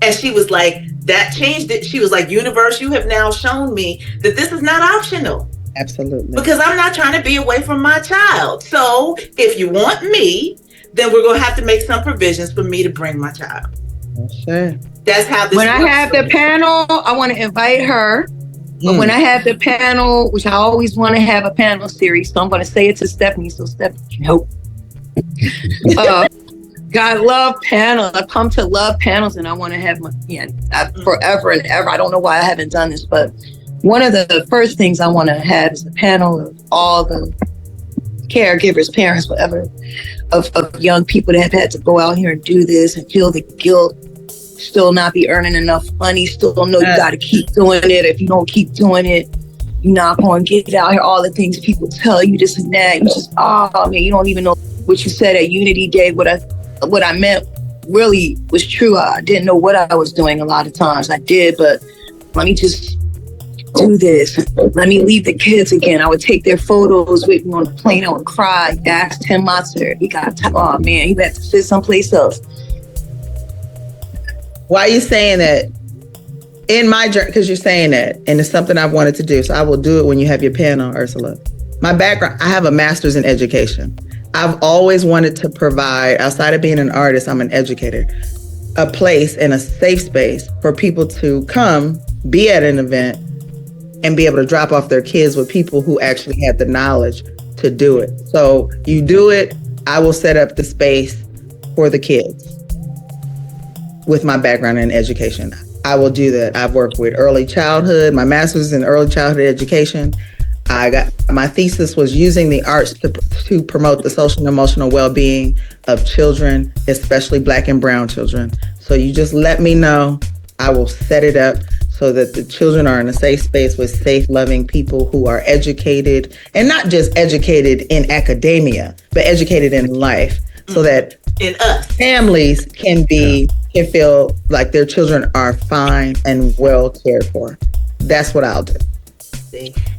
And she was like, that changed it. She was like, universe, you have now shown me that this is not optional. Absolutely. Because I'm not trying to be away from my child. So if you want me, then we're going to have to make some provisions for me to bring my child. Sure. That's how this When I works have for the me. panel, I want to invite her. But when I have the panel, which I always want to have a panel series, so I'm going to say it to Stephanie, so Stephanie can help. God, love panel. I've come to love panels, and I want to have forever and ever. I don't know why I haven't done this, but one of the first things I want to have is a panel of all the caregivers, parents, whatever, of young people that have had to go out here and do this and feel the guilt, still not be earning enough money, still don't know you got to keep doing it. If you don't keep doing it, you're not going to get out here. All the things people tell you, this and that. You just, oh man, you don't even know what you said at Unity Day. What I meant really was true. I didn't know what I was doing a lot of times. I did, but let me just do this. Let me leave the kids again. I would take their photos with me on the plane. I would cry. Ask Tim Monster. He got, oh man, he had to sit someplace else. Why are you saying that? In my journey, because you're saying that, and it's something I've wanted to do. So I will do it when you have your panel, Ursula. My background, I have a master's in education. I've always wanted to provide, outside of being an artist, I'm an educator, a place and a safe space for people to come, be at an event, and be able to drop off their kids with people who actually have the knowledge to do it. So you do it, I will set up the space for the kids with my background in education. I will do that. I've worked with early childhood, my master's in early childhood education. My thesis was using the arts to promote the social and emotional well-being of children, especially Black and brown children. So you just let me know. I will set it up so that the children are in a safe space with safe, loving people who are educated, and not just educated in academia, but educated in life, so that in us families can feel like their children are fine and well cared for. That's what I'll do.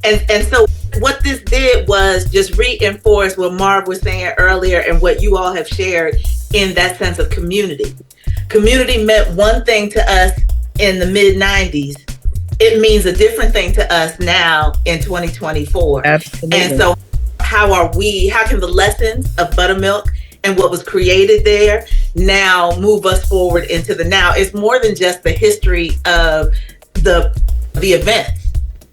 And so what this did was just reinforce what Marv was saying earlier and what you all have shared in that sense of community. Community meant one thing to us in the mid-90s. It means a different thing to us now in 2024. Absolutely. And so how can the lessons of Buttamilk and what was created there now move us forward into the now. It's more than just the history of the event.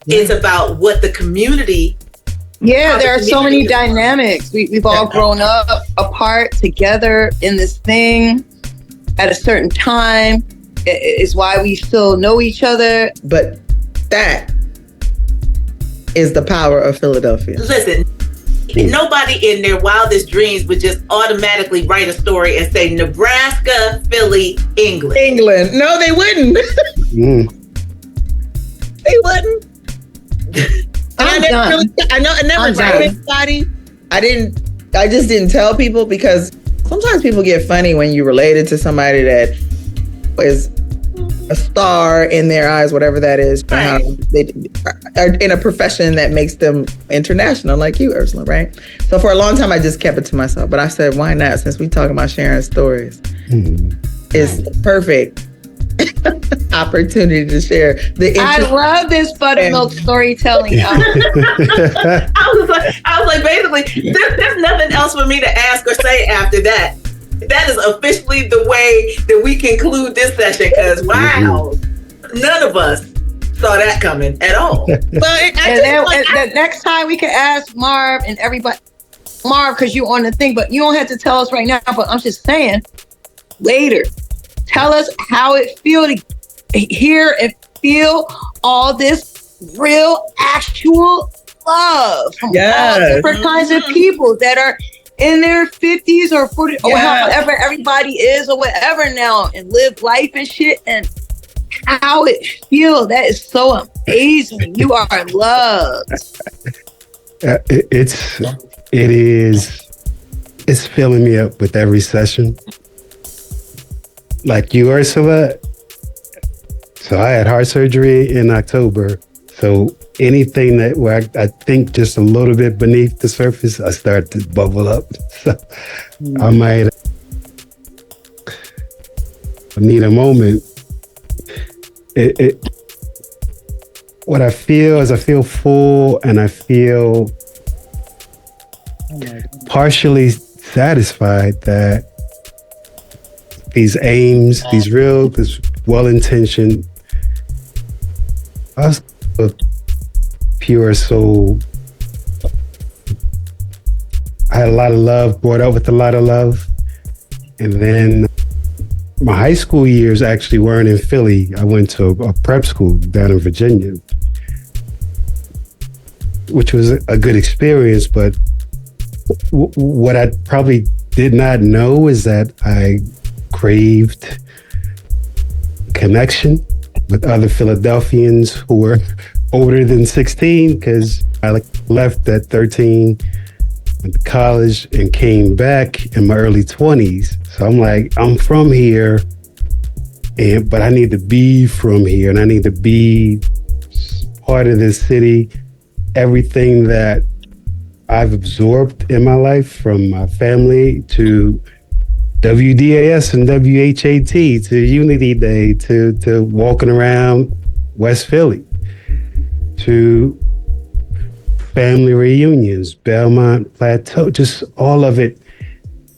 It's about what the community. Yeah, there are so many dynamics. We've all grown up apart together in this thing at a certain time. It's why we still know each other. But that is the power of Philadelphia. Listen, nobody in their wildest dreams would just automatically write a story and say Nebraska, Philly, England. England. No, they wouldn't. They wouldn't. I never told anybody. I just didn't tell people, because sometimes people get funny when you related to somebody that is a star in their eyes, whatever that is. Right. They are in a profession that makes them international, like you, Ursula, right? So for a long time, I just kept it to myself. But I said, why not? Since we talking about sharing stories, it's perfect opportunity to share. I love this buttermilk storytelling. I was like, basically, there's nothing else for me to ask or say after that. That is officially the way that we conclude this session, because wow, none of us saw that coming at all. But the next time we can ask Marv and everybody, Marv, because you're on the thing, but you don't have to tell us right now, but I'm just saying, later, tell us how it feels to hear and feel all this real, actual love from all different kinds of people that are in their 50s or 40s or however everybody is or whatever now, and live life and shit, and how it feels. That is so amazing. You are loved. It's filling me up with every session. Like you, Ursula. So I had heart surgery in October. So anything that where I think just a little bit beneath the surface, I start to bubble up. So I might need a moment. What I feel is I feel full, and I feel partially satisfied that these aims, this well-intentioned, us pure soul. I had a lot of love, brought up with a lot of love. And then my high school years actually weren't in Philly. I went to a prep school down in Virginia, which was a good experience. But what I probably did not know is that I craved connection with other Philadelphians who were older than 16, because I left at 13, went to college, and came back in my early 20s. So I'm like, I'm from here, but I need to be from here, and I need to be part of this city. Everything that I've absorbed in my life, from my family to WDAS and WHAT to Unity Day to walking around West Philly, to family reunions, Belmont Plateau, just all of it.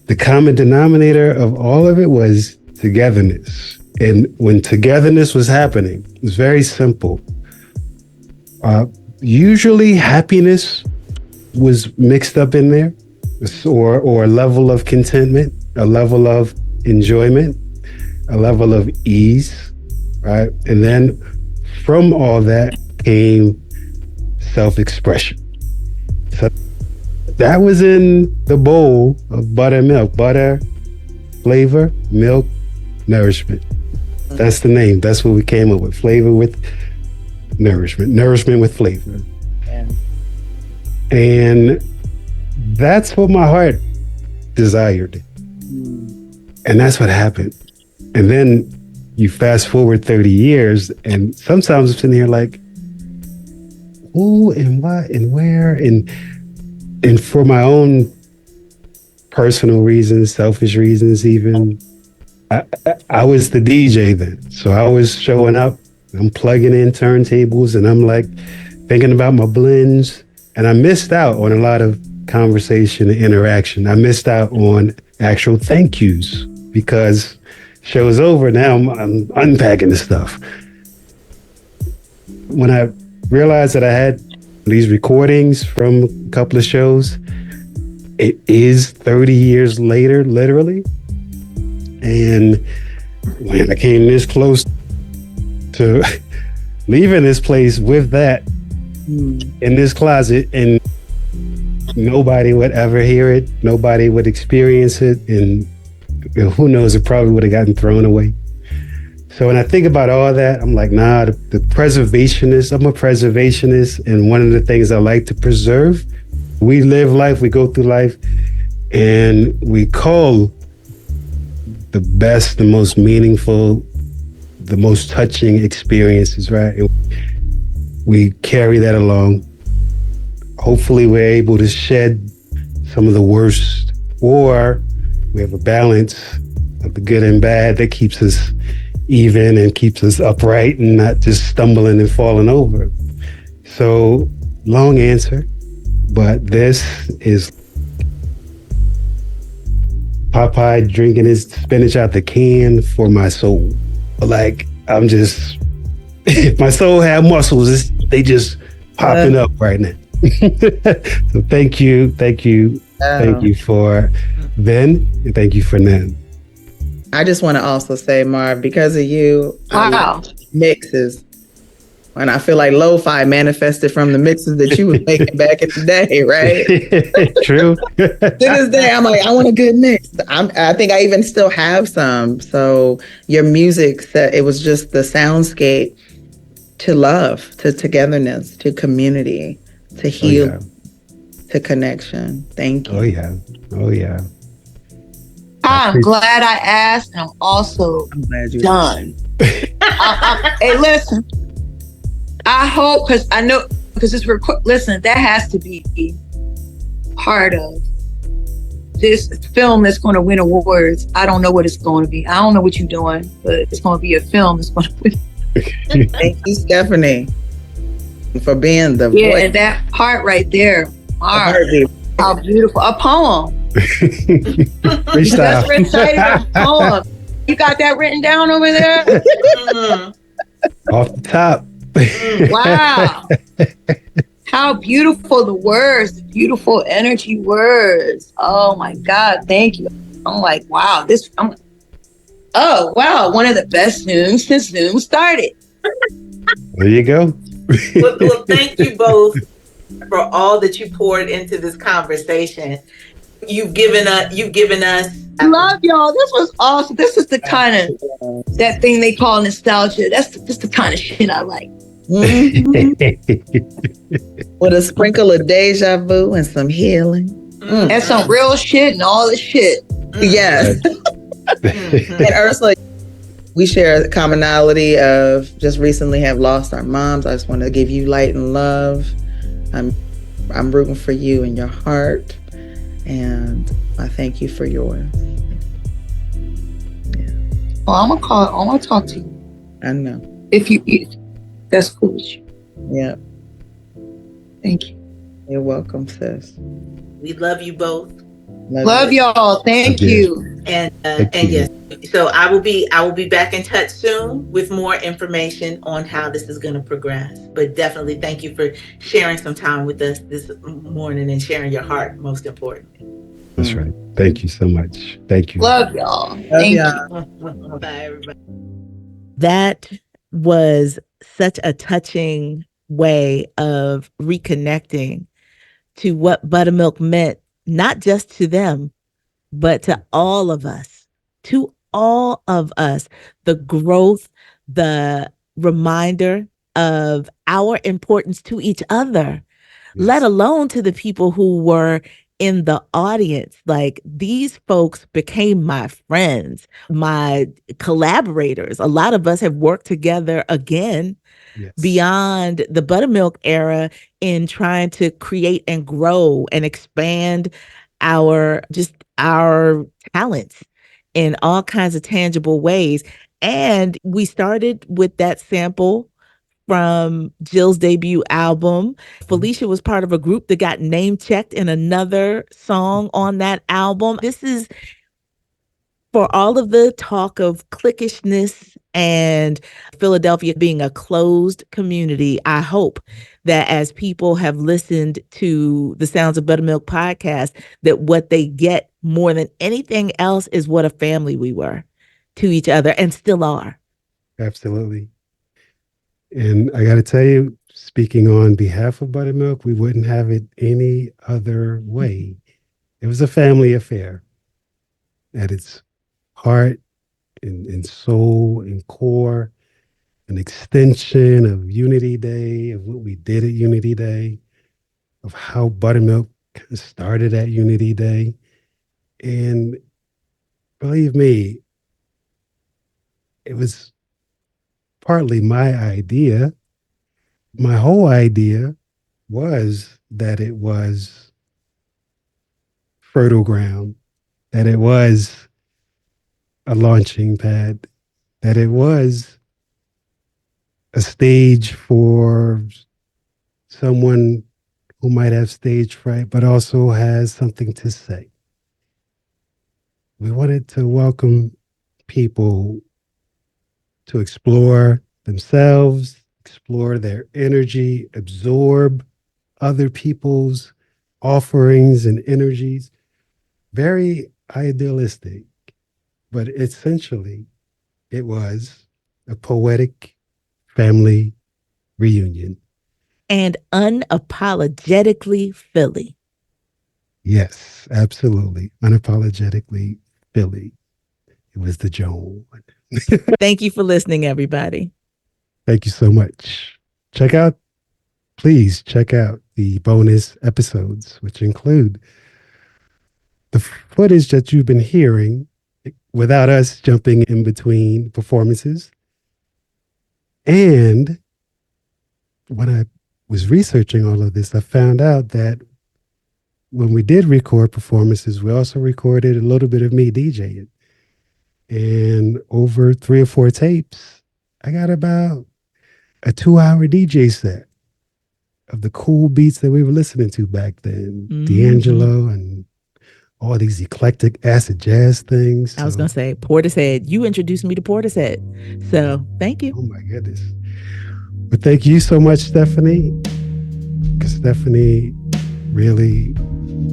The common denominator of all of it was togetherness. And when togetherness was happening, it was very simple. Usually happiness was mixed up in there, or a level of contentment, a level of enjoyment, a level of ease, right? And then from all that came self-expression. So that was in the bowl of buttermilk. Butter, flavor, milk, nourishment. That's the name. That's what we came up with. Flavor with nourishment. Nourishment with flavor. Yeah. And that's what my heart desired. And that's what happened. And then you fast forward 30 years, and sometimes I'm sitting here like, who and what and where? And for my own personal reasons, selfish reasons even, I was the DJ then. So I was showing up, I'm plugging in turntables, and I'm like thinking about my blends. And I missed out on a lot of conversation and interaction. I missed out on actual thank yous because show's over now. I'm unpacking the stuff. When I realized that I had these recordings from a couple of shows, it is 30 years later, literally. And when I came this close to leaving this place with that in this closet, and nobody would ever hear it, nobody would experience it, and who knows, it probably would have gotten thrown away. So when I think about all that, I'm like, nah, the preservationist, I'm a preservationist, and one of the things I like to preserve, we live life, we go through life, and we call the best, the most meaningful, the most touching experiences, right? And we carry that along. Hopefully we're able to shed some of the worst, or we have a balance of the good and bad that keeps us even and keeps us upright and not just stumbling and falling over. So, long answer, but this is Popeye drinking his spinach out the can for my soul. Like, I'm just, if my soul had muscles, they just popping up right now. So thank you for then, and thank you for now. I just want to also say, Marv, because of you, wow, mixes. And I feel like lo-fi manifested from the mixes that you were making back in the day, right? True. To this day, I'm like, I want a good mix. I think I even still have some. So your music, it was just the soundscape to love, to togetherness, to community, to heal, to connection. Thank you. Oh yeah. I'm glad I asked, and I'm also done. Hey, listen. I hope, because I know, because it's listen, that has to be part of this film that's going to win awards. I don't know what it's going to be. I don't know what you're doing, but it's going to be a film that's going to win. Thank you, Stephanie, for being the voice. And that part right there, Marv, how beautiful. A poem. You just recited a poem. You got that written down over there? Off the top. Wow. How beautiful the words, the beautiful energy words. Oh my God, thank you. I'm like, wow, oh wow, one of the best Zooms since Zoom started. There you go. Well, thank you both for all that you poured into this conversation. You've given us. I love y'all. This was awesome. This is the kind of that thing they call nostalgia. That's the kind of shit I like. Mm-hmm. With a sprinkle of deja vu and some healing. And some real shit and all the shit. Yes. And Ursula, we share a commonality of just recently have lost our moms. I just want to give you light and love. I'm rooting for you in your heart. And I thank you for yours. Yeah. Well, I'm gonna talk to you. I know. If that's cool with you. Yeah. Thank you. You're welcome, sis. We love you both. Love y'all. Thank you. And yes, so I will be back in touch soon with more information on how this is going to progress. But definitely thank you for sharing some time with us this morning and sharing your heart, most importantly. That's right. Thank you so much. Thank you. Love y'all. Thank you. Bye, everybody. That was such a touching way of reconnecting to what Buttamilk meant, not just to them, but to all of us, the growth, the reminder of our importance to each other, let alone to the people who were in the audience. Like, these folks became my friends, my collaborators. A lot of us have worked together again beyond the Buttamilk era in trying to create and grow and expand our talents in all kinds of tangible ways. And we started with that sample from Jill's debut album. Felicia was part of a group that got name checked in another song on that album. This is For all of the talk of cliquishness and Philadelphia being a closed community, I hope that as people have listened to the Sounds of Buttermilk podcast, that what they get more than anything else is what a family we were to each other and still are. Absolutely. And I got to tell you, speaking on behalf of Buttermilk, we wouldn't have it any other way. It was a family affair at its heart and soul and core, an extension of Unity Day, of what we did at Unity Day, of how Buttermilk started at Unity Day. And believe me, it was partly my idea. My whole idea was that it was fertile ground, that it was a launching pad, that it was a stage for someone who might have stage fright, but also has something to say. We wanted to welcome people to explore themselves, explore their energy, absorb other people's offerings and energies. Very idealistic, but essentially it was a poetic family reunion. And unapologetically Philly. Yes, absolutely. Unapologetically Philly. It was the Joan. Thank you for listening, everybody. Thank you so much. Please check out the bonus episodes, which include the footage that you've been hearing without us jumping in between performances. And when I was researching all of this, I found out that when we did record performances, we also recorded a little bit of me DJing. And over 3 or 4 tapes, I got about a 2-hour DJ set of the cool beats that we were listening to back then. D'Angelo and all these eclectic acid jazz things. I was going to say, Portishead. You introduced me to Portishead. So thank you. Oh my goodness. But thank you so much, Stephanie. Because Stephanie, really,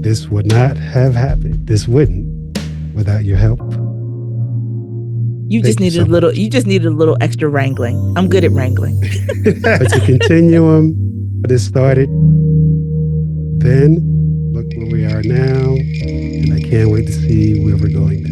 this would not have happened. This wouldn't without your help. You just needed a little extra wrangling. I'm good at wrangling. It's a continuum that started then. Look where we are now. And I can't wait to see where we're going next.